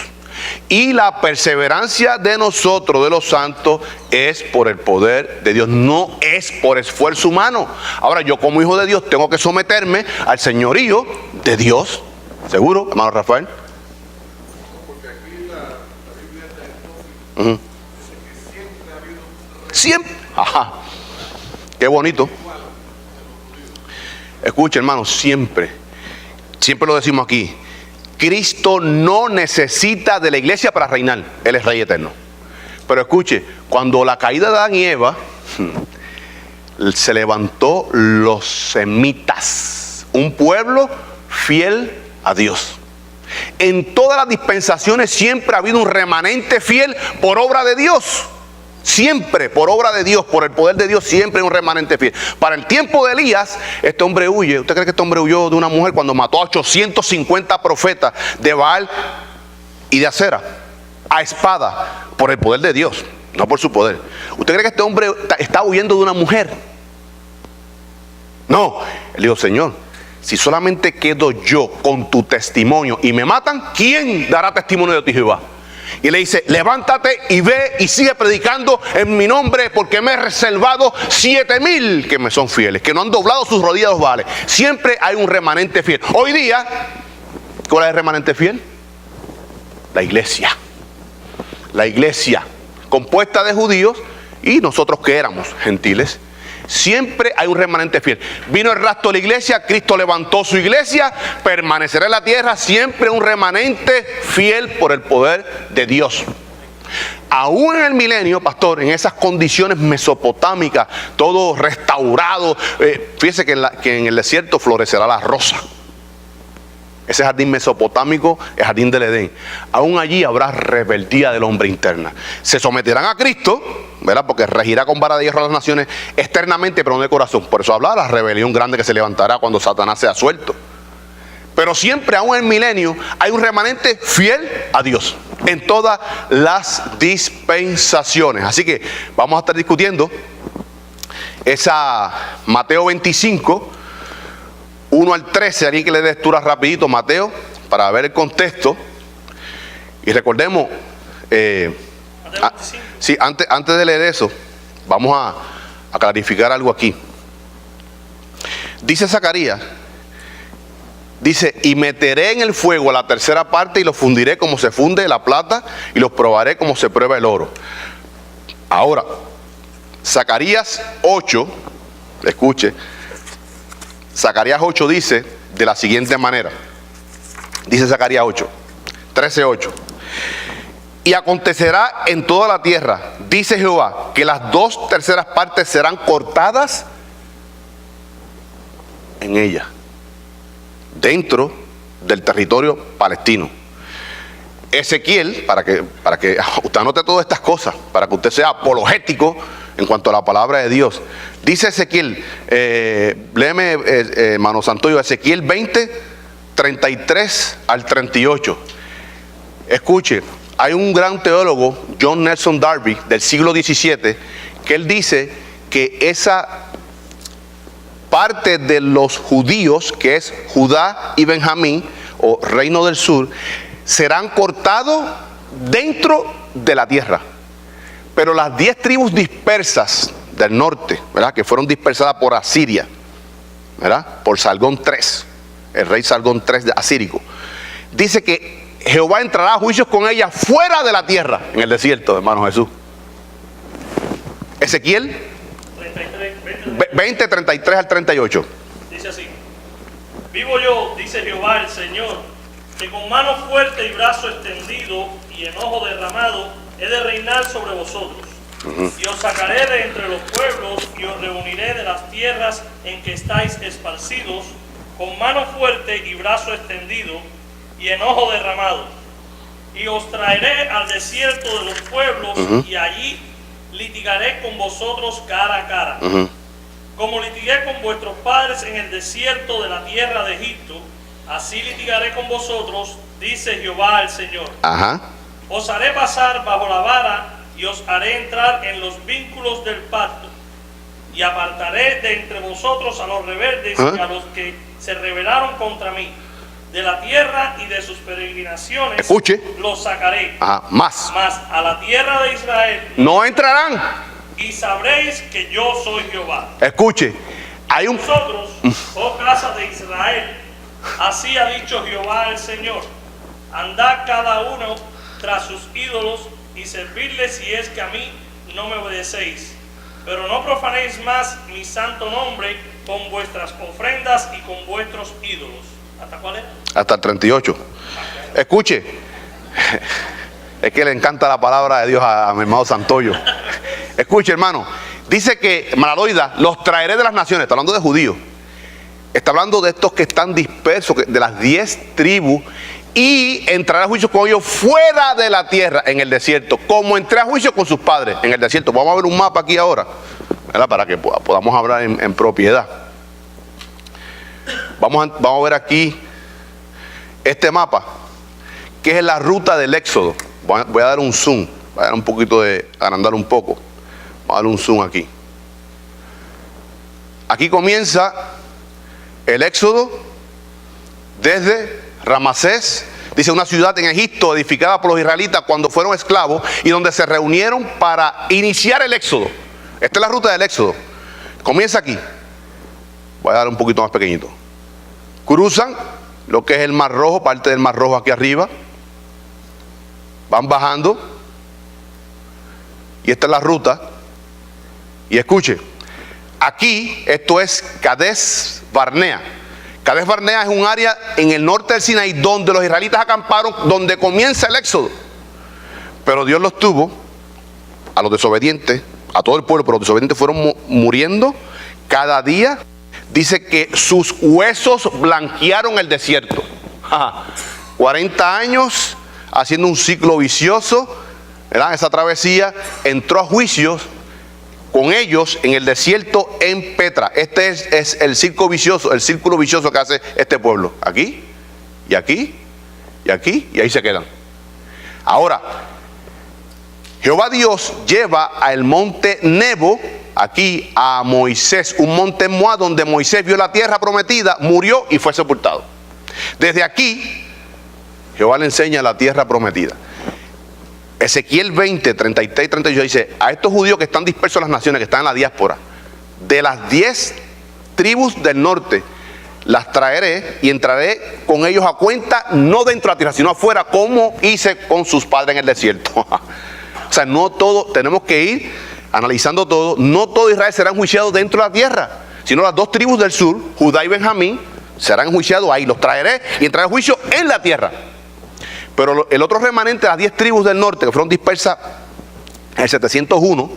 Y la perseverancia de nosotros, de los santos, es por el poder de Dios, no es por esfuerzo humano. Ahora, yo como hijo de Dios tengo que someterme al señorío de Dios. ¿Seguro, hermano Rafael? porque aquí la Biblia de Jesucristo dice que siempre ha habido un Siempre. Ajá. Qué bonito. Escuche, hermano, siempre lo decimos aquí. Cristo no necesita de la iglesia para reinar. Él es Rey eterno. Pero escuche, cuando la caída de Adán y Eva, se levantó los semitas, un pueblo fiel a Dios. En todas las dispensaciones siempre ha habido un remanente fiel por obra de Dios. Siempre, por obra de Dios, por el poder de Dios, siempre hay un remanente fiel. Para el tiempo de Elías, este hombre huye. ¿Usted cree que este hombre huyó de una mujer cuando mató a 850 profetas de Baal y de Acera? A espada, por el poder de Dios, no por su poder. ¿Usted cree que este hombre está huyendo de una mujer? No. Él dijo, Señor, si solamente quedo yo con tu testimonio y me matan, ¿quién dará testimonio de ti, Jehová? Y le dice, levántate y ve y sigue predicando en mi nombre, porque me he reservado 7,000 que me son fieles, que no han doblado sus rodillas a los Baales. Siempre hay un remanente fiel. Hoy día, ¿cuál es el remanente fiel? La iglesia. La iglesia, compuesta de judíos y nosotros que éramos gentiles. Siempre hay un remanente fiel. Vino el rapto de la iglesia, Cristo levantó su iglesia, permanecerá en la tierra siempre un remanente fiel por el poder de Dios. aún en el milenio, pastor, en esas condiciones mesopotámicas, todo restaurado, fíjese que en el desierto florecerá la rosa. Ese jardín mesopotámico, el jardín del Edén. Aún allí habrá rebeldía del hombre interna. Se someterán a Cristo, ¿verdad? Porque regirá con vara de hierro a las naciones externamente, pero no de corazón. Por eso habla de la rebelión grande que se levantará cuando Satanás sea suelto. Pero siempre, aún en el milenio, hay un remanente fiel a Dios en todas las dispensaciones. Así que vamos a estar discutiendo esa Mateo 25, 1 al 13, aquí que le dé lectura rapidito, Mateo, para ver el contexto. Y recordemos, sí, antes de leer eso, vamos a clarificar algo aquí. Dice Zacarías, dice, y meteré en el fuego la tercera parte y los fundiré como se funde la plata y los probaré como se prueba el oro. Ahora, Zacarías 8, escuche, Zacarías 8 dice de la siguiente manera. Dice Zacarías 8, 13:8. Y acontecerá en toda la tierra, dice Jehová, que las 2/3 partes serán cortadas en ella, dentro del territorio palestino. Ezequiel, para que usted anote todas estas cosas, para que usted sea apologético en cuanto a la palabra de Dios. Dice Ezequiel, léeme, hermano Santoyo, Ezequiel 20, 33 al 38. Escuche, hay un gran teólogo, John Nelson Darby, del siglo XVII, que él dice que esa parte de los judíos, que es Judá y Benjamín, o reino del sur, serán cortados dentro de la tierra. Pero las 10 tribus dispersas del norte, ¿verdad?, que fueron dispersadas por Asiria, ¿verdad?, por Sargón III, el rey Sargón III de asírico, dice que Jehová entrará a juicios con ellas fuera de la tierra, en el desierto, hermano Jesús. Ezequiel 20, 33 al 38. Dice así: vivo yo, dice Jehová el Señor, que con mano fuerte y brazo extendido y enojo derramado he de reinar sobre vosotros. Y os sacaré de entre los pueblos y os reuniré de las tierras en que estáis esparcidos, con mano fuerte y brazo extendido y enojo derramado. Y os traeré al desierto de los pueblos y allí litigaré con vosotros cara a cara. Como litigué con vuestros padres en el desierto de la tierra de Egipto, así litigaré con vosotros, dice Jehová el Señor. Os haré pasar bajo la vara y os haré entrar en los vínculos del pacto. Y apartaré de entre vosotros a los rebeldes y a los que se rebelaron contra mí. De la tierra y de sus peregrinaciones, escuche, los sacaré. Mas a la tierra de Israel no entrarán. Y sabréis que yo soy Jehová. Escuche, hay un... Vosotros, oh casa de Israel, así ha dicho Jehová el Señor: andad cada uno tras sus ídolos y servidles si es que a mí no me obedecéis. Pero no profanéis más mi santo nombre con vuestras ofrendas y con vuestros ídolos. ¿Hasta cuál es? Hasta el 38. Escuche, es que le encanta la palabra de Dios a mi hermano Santoyo. Escuche, hermano, dice que Maladoida, los traeré de las naciones. Está hablando de judíos. Está hablando de estos que están dispersos, de las 10 tribus, y entrará a juicio con ellos fuera de la tierra, en el desierto, como entré a juicio con sus padres en el desierto. Vamos a ver un mapa aquí ahora, ¿verdad?, para que podamos hablar en propiedad. Vamos a ver aquí este mapa, que es la ruta del Éxodo. Voy a dar un zoom, voy a dar un poquito de agrandar un poco. Vamos a dar un zoom aquí. Aquí comienza el Éxodo desde Ramasés, dice, una ciudad en Egipto edificada por los israelitas cuando fueron esclavos y donde se reunieron para iniciar el Éxodo. Esta es la ruta del Éxodo. Comienza aquí. Voy a dar un poquito más pequeñito. Cruzan lo que es el Mar Rojo, parte del Mar Rojo aquí arriba. Van bajando. Y esta es la ruta. Y escuche, aquí esto es Cades Barnea. Cades Barnea es un área en el norte del Sinaí donde los israelitas acamparon, donde comienza el Éxodo. Pero Dios los tuvo a los desobedientes, a todo el pueblo, pero los desobedientes fueron muriendo cada día. Dice que sus huesos blanquearon el desierto. 40 años haciendo un ciclo vicioso, ¿verdad? Esa travesía entró a juicios con ellos en el desierto en Petra. Este es el círculo vicioso que hace este pueblo. Aquí, y aquí, y aquí, y ahí se quedan. Ahora, Jehová Dios lleva al monte Nebo, aquí a Moisés, un monte en Moab, donde Moisés vio la tierra prometida, murió y fue sepultado. Desde aquí, Jehová le enseña la tierra prometida. Ezequiel 20, 33 y 38 dice: a estos judíos que están dispersos en las naciones, que están en la diáspora, de las 10 tribus del norte, las traeré y entraré con ellos a cuenta, no dentro de la tierra, sino afuera, como hice con sus padres en el desierto. O sea, no todo, tenemos que ir analizando todo. No todo Israel será enjuiciado dentro de la tierra, sino las 2 tribus del sur, Judá y Benjamín, serán enjuiciados ahí. Los traeré y entraré a juicio en la tierra. Pero el otro remanente, las 10 tribus del norte, que fueron dispersas en el 701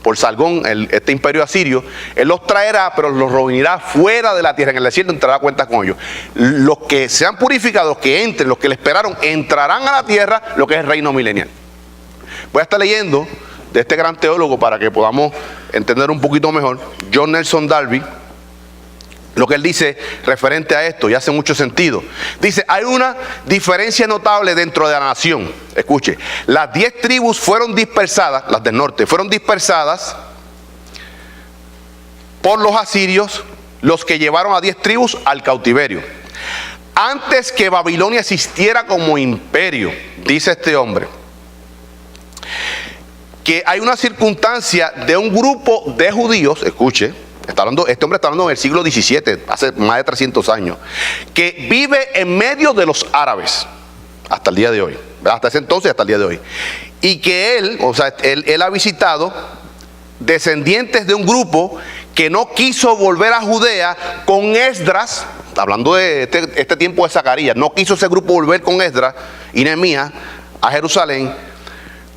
por Sargón, este imperio asirio, él los traerá, pero los reunirá fuera de la tierra, en el desierto, entrará a cuenta con ellos. Los que sean purificados, los que entren, los que le esperaron, entrarán a la tierra, lo que es el reino milenial. Voy a estar leyendo de este gran teólogo para que podamos entender un poquito mejor, John Nelson Darby, lo que él dice referente a esto, y hace mucho sentido. Dice: hay una diferencia notable dentro de la nación. Escuche, las 10 tribus fueron dispersadas, las del norte, fueron dispersadas por los asirios, los que llevaron a 10 tribus al cautiverio. Antes que Babilonia existiera como imperio, dice este hombre, que hay una circunstancia de un grupo de judíos, escuche, este hombre está hablando en el siglo XVII, hace más de 300 años, que vive en medio de los árabes, hasta el día de hoy, ¿verdad? Hasta ese entonces, hasta el día de hoy. Y que él ha visitado descendientes de un grupo que no quiso volver a Judea con Esdras, hablando de este tiempo de Zacarías, no quiso ese grupo volver con Esdras y Nehemías a Jerusalén.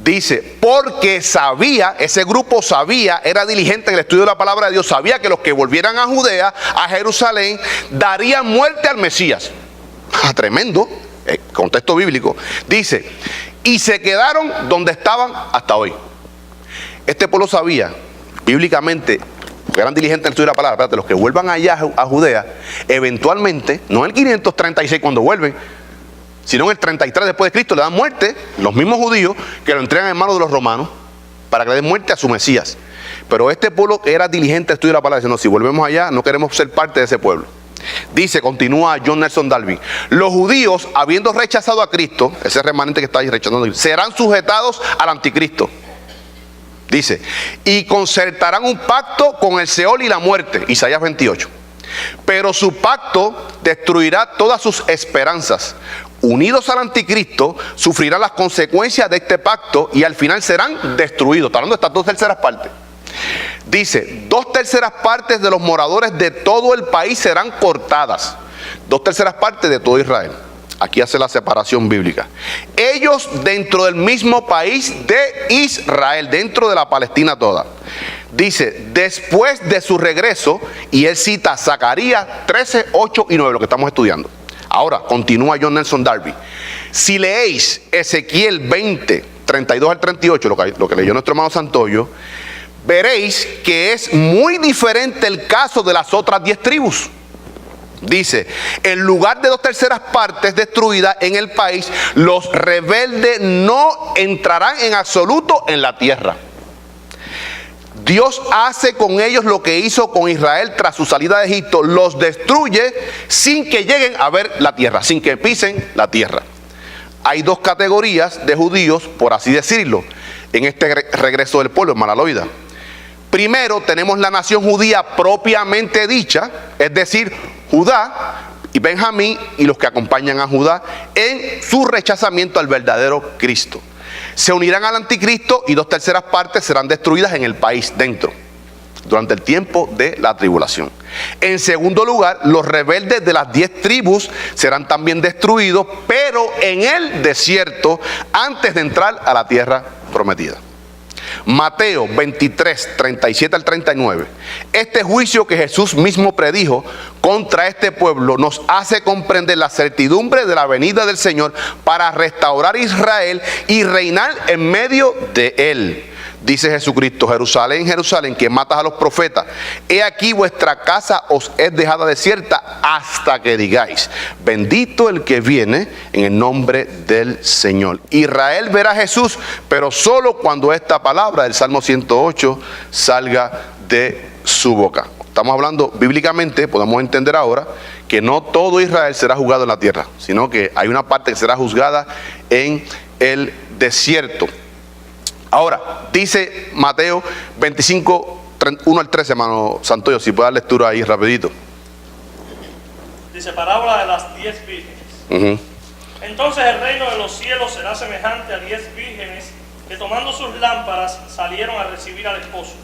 Dice, porque sabía, ese grupo sabía, era diligente en el estudio de la palabra de Dios, sabía que los que volvieran a Judea, a Jerusalén, darían muerte al Mesías. Tremendo, contexto bíblico. Dice, y se quedaron donde estaban hasta hoy. Este pueblo sabía, bíblicamente, porque eran diligentes en el estudio de la palabra, espérate, los que vuelvan allá a Judea, eventualmente, no en el 536 cuando vuelven, sino en el 33 después de Cristo, le dan muerte los mismos judíos que lo entregan en manos de los romanos para que le den muerte a su Mesías. Pero este pueblo que era diligente en el estudio de la palabra, dice: no, si volvemos allá, no queremos ser parte de ese pueblo. Dice, continúa John Nelson Darby, los judíos, habiendo rechazado a Cristo, ese remanente que está ahí rechazando a Cristo, serán sujetados al anticristo. Dice, y concertarán un pacto con el Seol y la muerte, Isaías 28. Pero su pacto destruirá todas sus esperanzas. Unidos al anticristo, sufrirán las consecuencias de este pacto y al final serán destruidos. Está hablando de estas 2/3 partes. Dice, 2/3 partes de los moradores de todo el país serán cortadas. 2/3 partes de todo Israel. Aquí hace la separación bíblica. Ellos dentro del mismo país de Israel, dentro de la Palestina toda. Dice, después de su regreso, y él cita Zacarías 13, 8 y 9, lo que estamos estudiando. Ahora, continúa John Nelson Darby. Si leéis Ezequiel 20, 32 al 38, lo que leyó nuestro hermano Santoyo, veréis que es muy diferente el caso de las otras 10 tribus. Dice, en lugar de 2/3 partes destruidas en el país, los rebeldes no entrarán en absoluto en la tierra. Dios hace con ellos lo que hizo con Israel tras su salida de Egipto, los destruye sin que lleguen a ver la tierra, sin que pisen la tierra. Hay 2 categorías de judíos, por así decirlo, en este regreso del pueblo, en Malaloida. Primero tenemos la nación judía propiamente dicha, es decir, Judá y Benjamín y los que acompañan a Judá en su rechazamiento al verdadero Cristo. Se unirán al anticristo y 2/3 partes serán destruidas en el país dentro, durante el tiempo de la tribulación. En segundo lugar, los rebeldes de las 10 tribus serán también destruidos, pero en el desierto, antes de entrar a la tierra prometida. Mateo 23, 37 al 39. Este juicio que Jesús mismo predijo contra este pueblo nos hace comprender la certidumbre de la venida del Señor para restaurar Israel y reinar en medio de él. Dice Jesucristo: Jerusalén, Jerusalén, que matas a los profetas, he aquí vuestra casa os es dejada desierta hasta que digáis: bendito el que viene en el nombre del Señor. Israel verá a Jesús, pero solo cuando esta palabra del Salmo 108 salga de su boca. Estamos hablando bíblicamente, podemos entender ahora que no todo Israel será juzgado en la tierra, sino que hay una parte que será juzgada en el desierto. Ahora, dice Mateo 25, 1 al 13, hermano Santoyo, si puede dar lectura ahí rapidito. Dice: parábola de las 10 vírgenes. Entonces el reino de los cielos será semejante a 10 vírgenes que, tomando sus lámparas, salieron a recibir al esposo.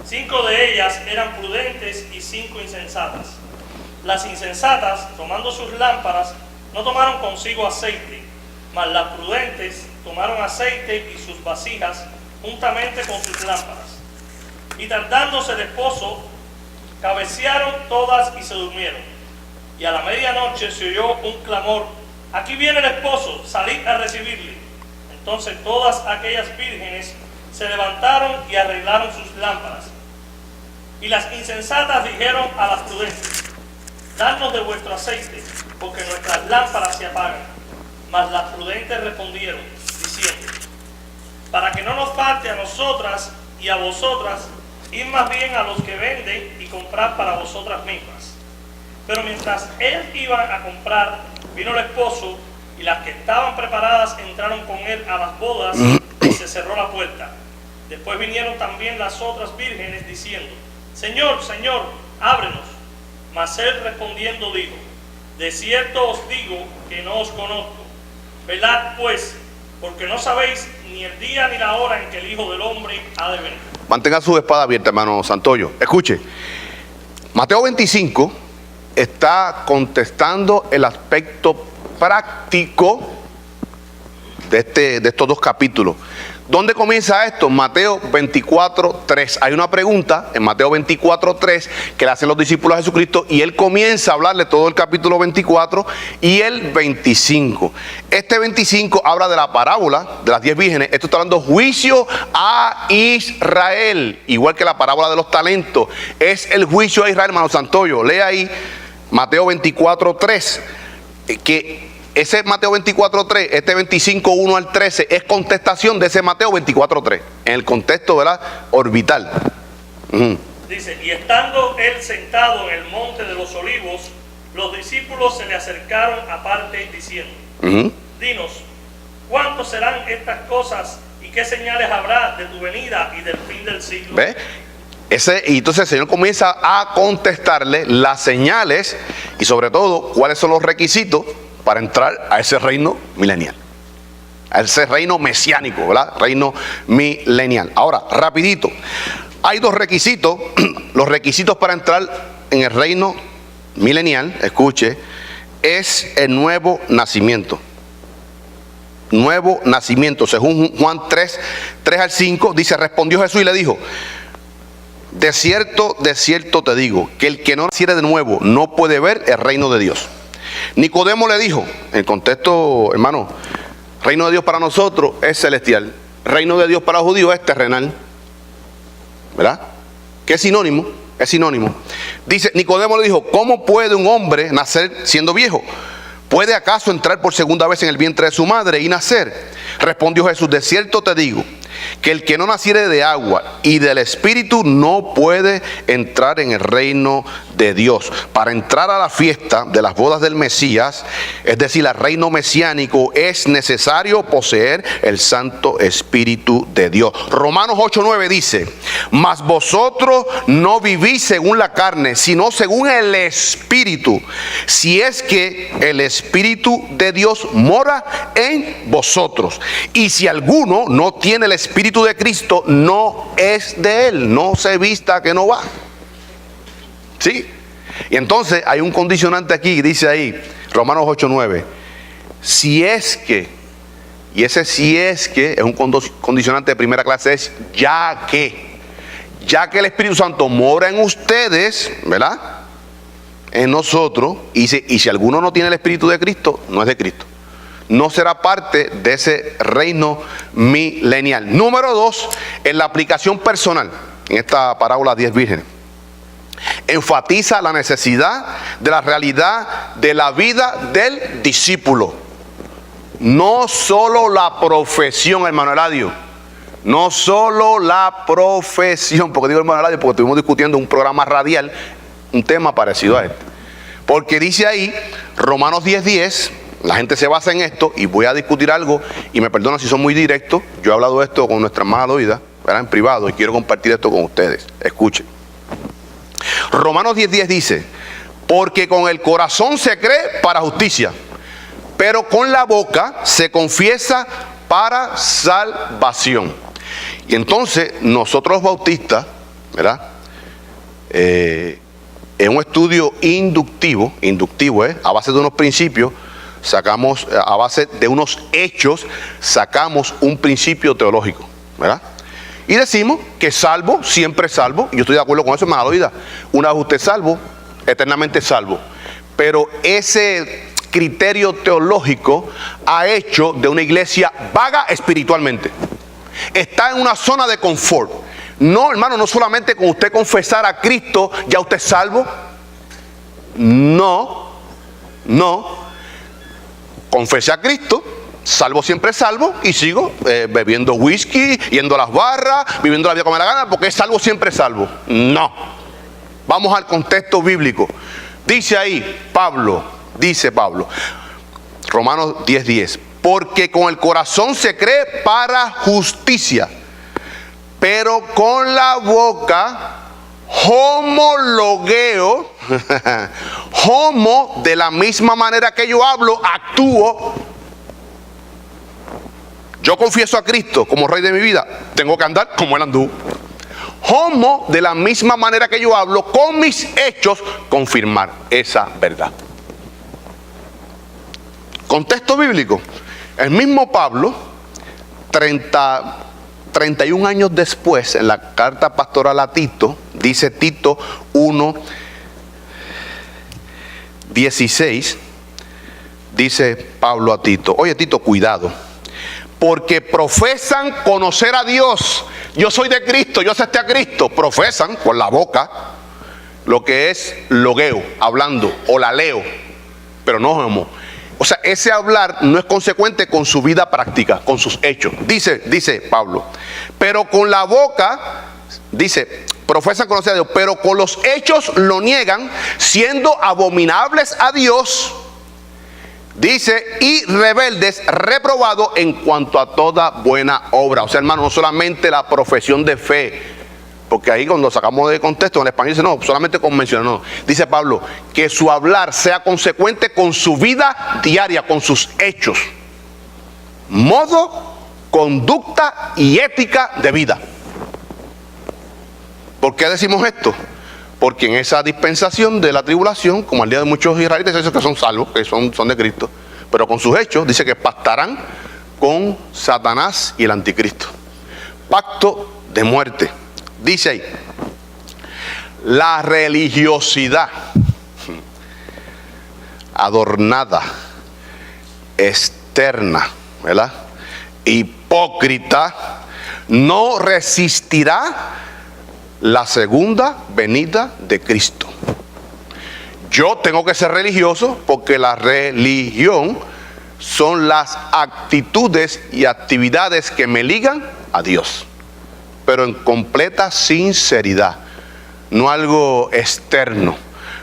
5 de ellas eran prudentes y 5 insensatas. Las insensatas, tomando sus lámparas, no tomaron consigo aceite, mas las prudentes tomaron aceite y sus vasijas juntamente con sus lámparas. Y tardándose el esposo, cabecearon todas y se durmieron. Y a la medianoche se oyó un clamor: aquí viene el esposo, salid a recibirle. Entonces todas aquellas vírgenes se levantaron y arreglaron sus lámparas. Y las insensatas dijeron a las prudentes: dadnos de vuestro aceite, porque nuestras lámparas se apagan. Mas las prudentes respondieron, diciendo: para que no nos falte a nosotras y a vosotras, id más bien a los que venden y comprad para vosotras mismas. Pero mientras ellas iban a comprar, vino el esposo, y las que estaban preparadas entraron con él a las bodas, y se cerró la puerta. Después vinieron también las otras vírgenes, diciendo: Señor, Señor, ábrenos. Mas él respondiendo dijo: de cierto os digo que no os conozco. Velad pues, porque no sabéis ni el día ni la hora en que el Hijo del Hombre ha de venir. Mantenga su espada abierta, hermano Santoyo. Escuche, Mateo 25 está contestando el aspecto práctico de estos dos capítulos. ¿Dónde comienza esto? Mateo 24:3. Hay una pregunta en Mateo 24:3 que le hacen los discípulos a Jesucristo, y él comienza a hablarle todo el capítulo 24 y el 25. Este 25 habla de la parábola de las 10 vírgenes. Esto está hablando juicio a Israel, igual que la parábola de los talentos. Es el juicio a Israel, hermano Santoyo. Lea ahí Mateo 24:3, que ese Mateo 24:3, este 25, 1 al 13, es contestación de ese Mateo 24:3, en el contexto, ¿verdad?, orbital. Dice: y estando él sentado en el monte de los olivos, los discípulos se le acercaron aparte diciendo: dinos, ¿cuándo serán estas cosas y qué señales habrá de tu venida y del fin del siglo? ¿Ve? Y entonces el Señor comienza a contestarle las señales y sobre todo cuáles son los requisitos para entrar a ese reino milenial, a ese reino mesiánico, ¿verdad? Reino milenial. Ahora, rapidito, hay dos requisitos. Los requisitos para entrar en el reino milenial, escuche, es el nuevo nacimiento. Nuevo nacimiento. Según Juan 3 al 5, dice: respondió Jesús y le dijo: de cierto te digo, que el que no naciere de nuevo no puede ver el reino de Dios. Nicodemo le dijo, en el contexto, hermano, reino de Dios para nosotros es celestial, reino de Dios para los judíos es terrenal, ¿verdad? Que es sinónimo, es sinónimo. Dice, Nicodemo le dijo: ¿cómo puede un hombre nacer siendo viejo? ¿Puede acaso entrar por segunda vez en el vientre de su madre y nacer? Respondió Jesús: de cierto te digo, que el que no naciere de agua y del Espíritu no puede entrar en el reino de Dios. Para entrar a la fiesta de las bodas del Mesías, es decir, al reino mesiánico, es necesario poseer el Santo Espíritu de Dios. Romanos 8:9 dice: mas vosotros no vivís según la carne, sino según el Espíritu, si es que el Espíritu de Dios mora en vosotros. Y si alguno no tiene el Espíritu de Cristo, no es de él. No se vista que no va. ¿Sí? Y entonces hay un condicionante aquí, dice ahí, Romanos 8:9. Si es que, Y ese si es que es un condicionante de primera clase, es ya que el Espíritu Santo mora en ustedes, ¿verdad? En nosotros, y si alguno no tiene el Espíritu de Cristo, no es de Cristo. No será parte de ese reino milenial. Número 2, en la aplicación personal, en esta parábola 10 vírgenes, enfatiza la necesidad de la realidad de la vida del discípulo. No solo la profesión, hermano Eladio. No solo la profesión. Porque digo hermano Eladio, porque estuvimos discutiendo un programa radial, un tema parecido a este. Porque dice ahí, Romanos 10:10, la gente se basa en esto, y voy a discutir algo, y me perdonan si son muy directos. Yo he hablado de esto con nuestra hermana Loida, ¿verdad?, en privado, y quiero compartir esto con ustedes. Escuchen. Romanos 10:10 dice, porque con el corazón se cree para justicia, pero con la boca se confiesa para salvación. Y entonces nosotros los bautistas, ¿verdad?, en un estudio inductivo, a base de unos principios, sacamos, a base de unos hechos, sacamos un principio teológico, ¿verdad? Y decimos que salvo, siempre salvo. Y yo estoy de acuerdo con eso, hermana Loida. Una vez usted salvo, eternamente salvo. Pero ese criterio teológico ha hecho de una iglesia vaga espiritualmente. Está en una zona de confort. No, hermano, no solamente con usted confesar a Cristo, ya usted es salvo. No. Confesé a Cristo, salvo siempre salvo, y sigo bebiendo whisky, yendo a las barras, viviendo la vida como me la gana, porque es salvo siempre salvo. No. Vamos al contexto bíblico. Dice ahí Pablo, Romanos 10:10, porque con el corazón se cree para justicia, pero con la boca homologueo, homo, de la misma manera que yo hablo, actúo. Yo confieso a Cristo como Rey de mi vida, tengo que andar como Él anduvo. Homo, de la misma manera que yo hablo, con mis hechos, confirmar esa verdad. Contexto bíblico. El mismo Pablo, 31 años después, en la carta pastoral a Tito, dice Tito 1:16, dice Pablo a Tito, oye Tito, cuidado, porque profesan conocer a Dios. Yo soy de Cristo, yo acepté a Cristo. Profesan con la boca lo que es logueo, hablando, o la leo, pero no homo. O sea, ese hablar no es consecuente con su vida práctica, con sus hechos. Dice Pablo, pero con la boca, dice, profesan conocer a Dios, pero con los hechos lo niegan, siendo abominables a Dios. Dice, y rebeldes, reprobados en cuanto a toda buena obra. O sea, hermano, no solamente la profesión de fe, porque ahí cuando sacamos de contexto, en español dice, no, solamente con mencionar, no. Dice Pablo, que su hablar sea consecuente con su vida diaria, con sus hechos, modo, conducta y ética de vida. ¿Por qué decimos esto? Porque en esa dispensación de la tribulación, como al día de muchos israelitas, esos que son salvos, que son de Cristo, pero con sus hechos, dice que pactarán con Satanás y el anticristo. Pacto de muerte. Dice ahí, la religiosidad adornada, externa, ¿verdad?, hipócrita, no resistirá la segunda venida de Cristo. Yo tengo que ser religioso porque la religión son las actitudes y actividades que me ligan a Dios, pero en completa sinceridad, no algo externo,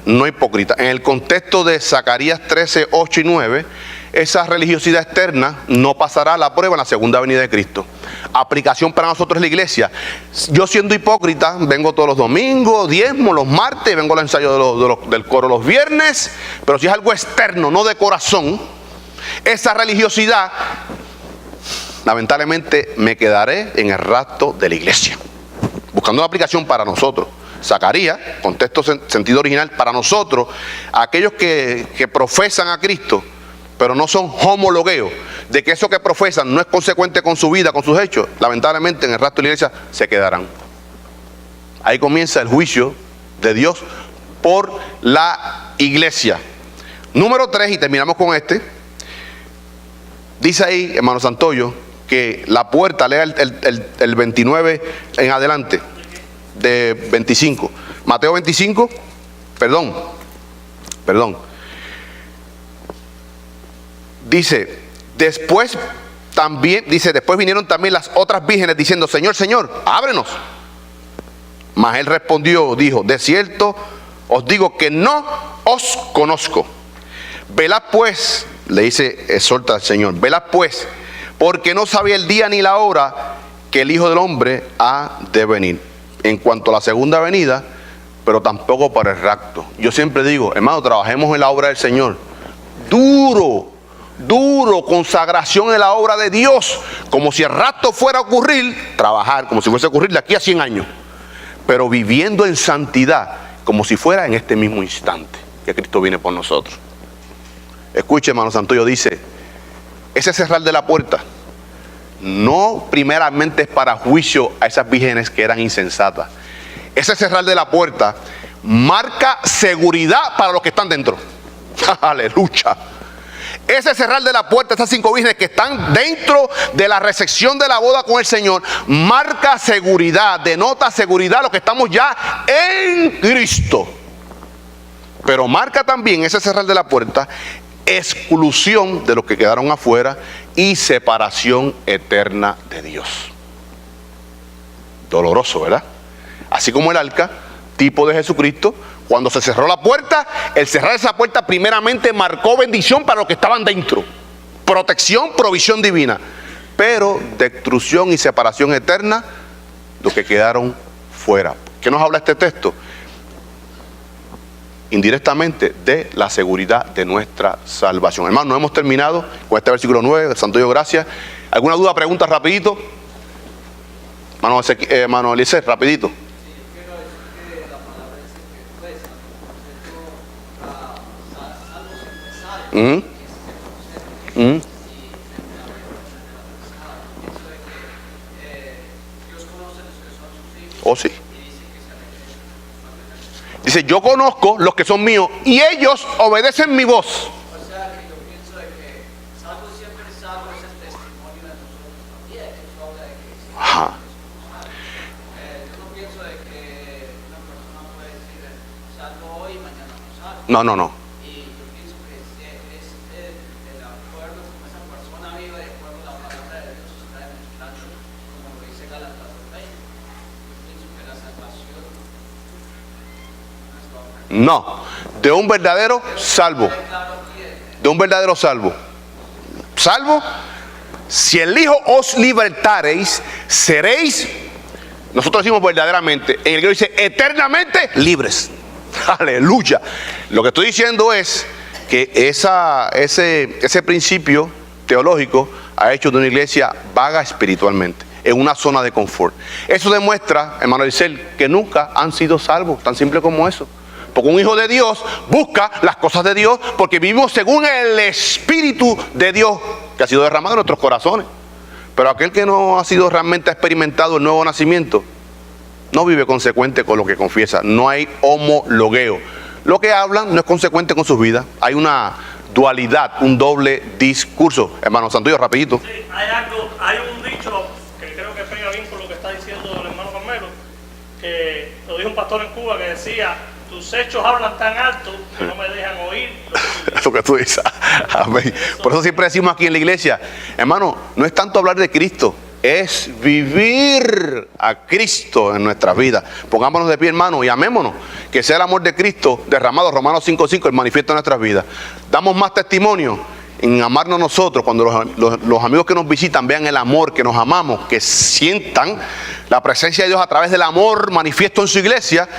no hipócrita. En el contexto de Zacarías 13, 8 y 9, esa religiosidad externa no pasará la prueba en la segunda venida de Cristo. Aplicación para nosotros en la iglesia. Yo siendo hipócrita, vengo todos los domingos, diezmo los martes, vengo al ensayo del coro los viernes, pero si es algo externo, no de corazón, esa religiosidad, lamentablemente me quedaré en el rastro de la iglesia. Buscando una aplicación para nosotros. Zacarías, contexto sentido original, para nosotros, aquellos que profesan a Cristo, pero no son homologueos, de que eso que profesan no es consecuente con su vida, con sus hechos, lamentablemente en el resto de la iglesia se quedarán. Ahí comienza el juicio de Dios por la iglesia. Número 3, y terminamos con este. Dice ahí, hermano Santoyo, que la puerta, lea el 29 en adelante, de 25. Mateo 25, perdón. Dice, después vinieron también las otras vírgenes diciendo, Señor, Señor, ábrenos. Mas él respondió, dijo, de cierto os digo que no os conozco. Velad pues, le dice, exhorta al Señor, velad pues, porque no sabía el día ni la hora que el Hijo del Hombre ha de venir. En cuanto a la segunda venida, pero tampoco para el rapto. Yo siempre digo, hermano, trabajemos en la obra del Señor. Duro, consagración en la obra de Dios, como si el rapto fuera a ocurrir, trabajar como si fuese a ocurrir de aquí a 100 años, pero viviendo en santidad, como si fuera en este mismo instante que Cristo viene por nosotros. Escuche, hermano Santoyo, dice, ese cerrar de la puerta no primeramente es para juicio a esas vírgenes que eran insensatas. Ese cerrar de la puerta marca seguridad para los que están dentro. Aleluya. Ese cerrar de la puerta, estas 5 vírgenes que están dentro de la recepción de la boda con el Señor, marca seguridad, denota seguridad a los que estamos ya en Cristo. Pero marca también ese cerrar de la puerta exclusión de los que quedaron afuera y separación eterna de Dios. Doloroso, ¿verdad? Así como el arca, tipo de Jesucristo, cuando se cerró la puerta, el cerrar esa puerta primeramente marcó bendición para los que estaban dentro, protección, provisión divina, pero destrucción y separación eterna los que quedaron fuera. ¿Qué nos habla este texto? Indirectamente de la seguridad de nuestra salvación. Hermanos, no hemos terminado con este versículo 9 de Santo Dios, gracias. ¿Alguna duda, pregunta rapidito? Hermano Eliezer, rapidito. Oh, sí. Dice, yo conozco los que son míos y ellos obedecen mi voz. O sea, que yo pienso de que salvo siempre salvo es el testimonio de nosotros también. Eso habla de que Ajá. yo no pienso de que una persona puede decir salvo hoy y mañana no salvo. No. Y yo pienso que es el acuerdo como esa persona vive de acuerdo a la palabra de Dios está demostrando, como lo dice Gálatas 2:20. Yo pienso que la salvación No, de un verdadero salvo. De un verdadero salvo. Salvo, si el Hijo os libertareis, seréis, nosotros decimos verdaderamente, en el griego dice eternamente libres. Aleluya. Lo que estoy diciendo es que ese principio teológico ha hecho de una iglesia vaga espiritualmente, en una zona de confort. Eso demuestra, hermano Elisel, que nunca han sido salvos, tan simple como eso. Porque un hijo de Dios busca las cosas de Dios porque vivimos según el Espíritu de Dios que ha sido derramado en nuestros corazones. Pero aquel que no ha sido realmente experimentado el nuevo nacimiento no vive consecuente con lo que confiesa. No hay homologueo. Lo que hablan no es consecuente con sus vidas. Hay una dualidad, un doble discurso. Hermano Santoyo, rapidito. Sí, hay un dicho que creo que pega bien con lo que está diciendo el hermano Carmelo, que lo dijo un pastor en Cuba que decía: tus hechos hablan tan alto que no me dejan oír lo que tú dices. Amén. Por eso siempre decimos aquí en la iglesia, hermano, no es tanto hablar de Cristo, es vivir a Cristo en nuestras vidas. Pongámonos de pie, hermano, y amémonos. Que sea el amor de Cristo derramado, Romanos 5:5, el manifiesto en nuestras vidas. Damos más testimonio en amarnos nosotros, cuando los amigos que nos visitan vean el amor, que nos amamos, que sientan la presencia de Dios a través del amor manifiesto en su iglesia.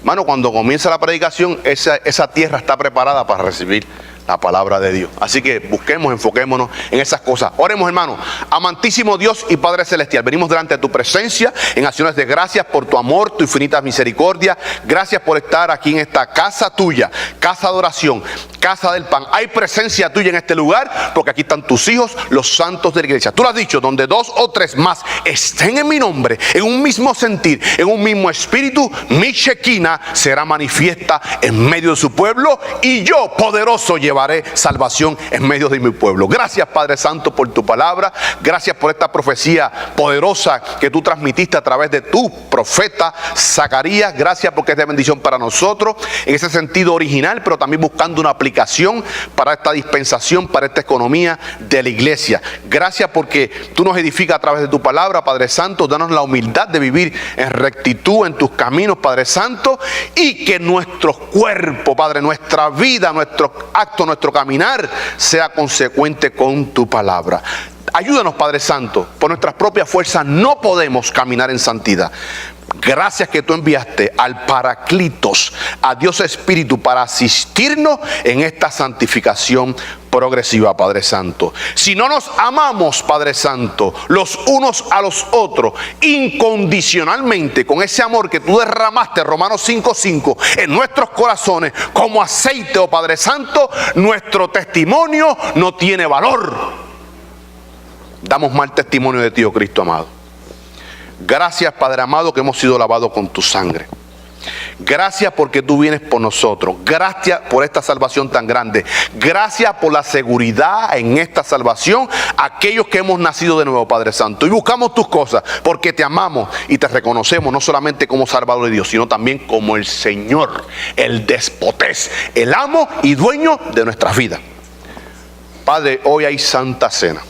Hermano, cuando comienza la predicación, esa tierra está preparada para recibir la palabra de Dios. Así que busquemos, enfoquémonos en esas cosas. Oremos, hermanos. Amantísimo Dios y Padre Celestial, venimos delante de tu presencia en acciones de gracias por tu amor, tu infinita misericordia. Gracias por estar aquí en esta casa tuya, casa de oración, casa del pan. Hay presencia tuya en este lugar porque aquí están tus hijos, los santos de la iglesia. Tú lo has dicho, donde 2 o 3 más estén en mi nombre, en un mismo sentir, en un mismo espíritu, mi Shekinah será manifiesta en medio de su pueblo, y yo, poderoso, llevaré salvación en medio de mi pueblo. Gracias, Padre Santo, por tu palabra. Gracias por esta profecía poderosa que tú transmitiste a través de tu profeta Zacarías. Gracias porque es de bendición para nosotros en ese sentido original, pero también buscando una aplicación para esta dispensación, para esta economía de la iglesia. Gracias porque tú nos edificas a través de tu palabra, Padre Santo. Danos la humildad de vivir en rectitud en tus caminos, Padre Santo, y que nuestro cuerpo, Padre, nuestra vida, nuestro acto, nuestro caminar sea consecuente con tu palabra. Ayúdanos, Padre Santo. Por nuestras propias fuerzas no podemos caminar en santidad. Gracias que tú enviaste al Paraclitos, a Dios Espíritu, para asistirnos en esta santificación progresiva, Padre Santo. Si no nos amamos, Padre Santo, los unos a los otros, incondicionalmente, con ese amor que tú derramaste, Romanos 5:5, en nuestros corazones, como aceite, oh Padre Santo, nuestro testimonio no tiene valor. Damos mal testimonio de ti, oh Cristo amado. Gracias, Padre amado, que hemos sido lavados con tu sangre. Gracias porque tú vienes por nosotros. Gracias por esta salvación tan grande. Gracias por la seguridad en esta salvación, aquellos que hemos nacido de nuevo, Padre Santo. Y buscamos tus cosas porque te amamos y te reconocemos no solamente como Salvador de Dios, sino también como el Señor, el despotés, el amo y dueño de nuestras vidas. Padre, hoy hay Santa Cena.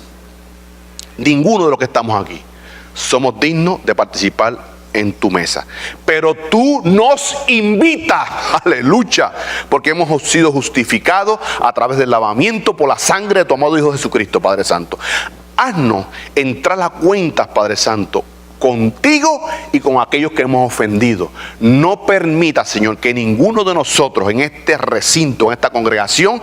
Ninguno de los que estamos aquí somos dignos de participar en tu mesa, pero tú nos invitas, aleluya, porque hemos sido justificados a través del lavamiento por la sangre de tu amado Hijo Jesucristo, Padre Santo. Haznos entrar a cuentas, Padre Santo, contigo y con aquellos que hemos ofendido. No permita, Señor, que ninguno de nosotros en este recinto, en esta congregación,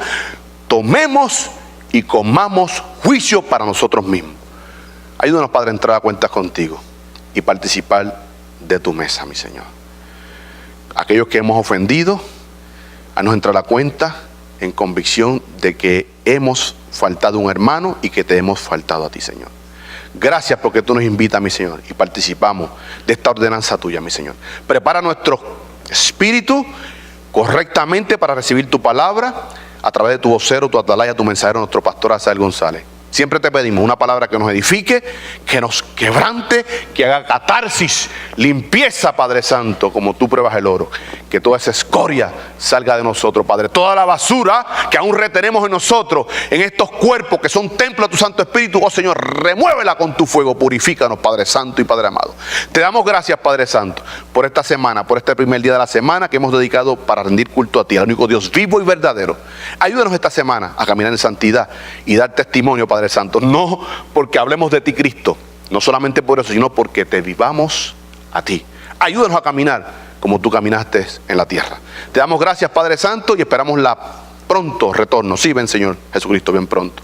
tomemos y comamos juicio para nosotros mismos. Ayúdanos, Padre, a entrar a cuentas contigo y participar de tu mesa, mi Señor. Aquellos que hemos ofendido, haznos entrar a cuenta en convicción de que hemos faltado a un hermano y que te hemos faltado a ti, Señor. Gracias porque tú nos invitas, mi Señor, y participamos de esta ordenanza tuya, mi Señor. Prepara nuestro espíritu correctamente para recibir tu palabra a través de tu vocero, tu atalaya, tu mensajero, nuestro pastor Asael González. Siempre te pedimos una palabra que nos edifique, que nos quebrante, que haga catarsis, limpieza, Padre Santo, como tú pruebas el oro. Que toda esa escoria salga de nosotros, Padre. Toda la basura que aún retenemos en nosotros, en estos cuerpos que son templo de tu Santo Espíritu, oh Señor, remuévela con tu fuego, purifícanos, Padre Santo y Padre amado. Te damos gracias, Padre Santo, por esta semana, por este primer día de la semana que hemos dedicado para rendir culto a ti, al único Dios vivo y verdadero. Ayúdanos esta semana a caminar en santidad y dar testimonio, Padre Santo, no porque hablemos de ti, Cristo, no solamente por eso, sino porque te vivamos a ti. Ayúdanos a caminar como tú caminaste en la tierra. Te damos gracias, Padre Santo, y esperamos la pronto retorno. Sí, ven, Señor Jesucristo, bien pronto.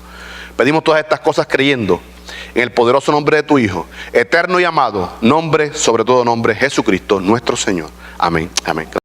Pedimos todas estas cosas creyendo en el poderoso nombre de tu Hijo, eterno y amado, nombre, sobre todo nombre, Jesucristo, nuestro Señor. Amén, amén.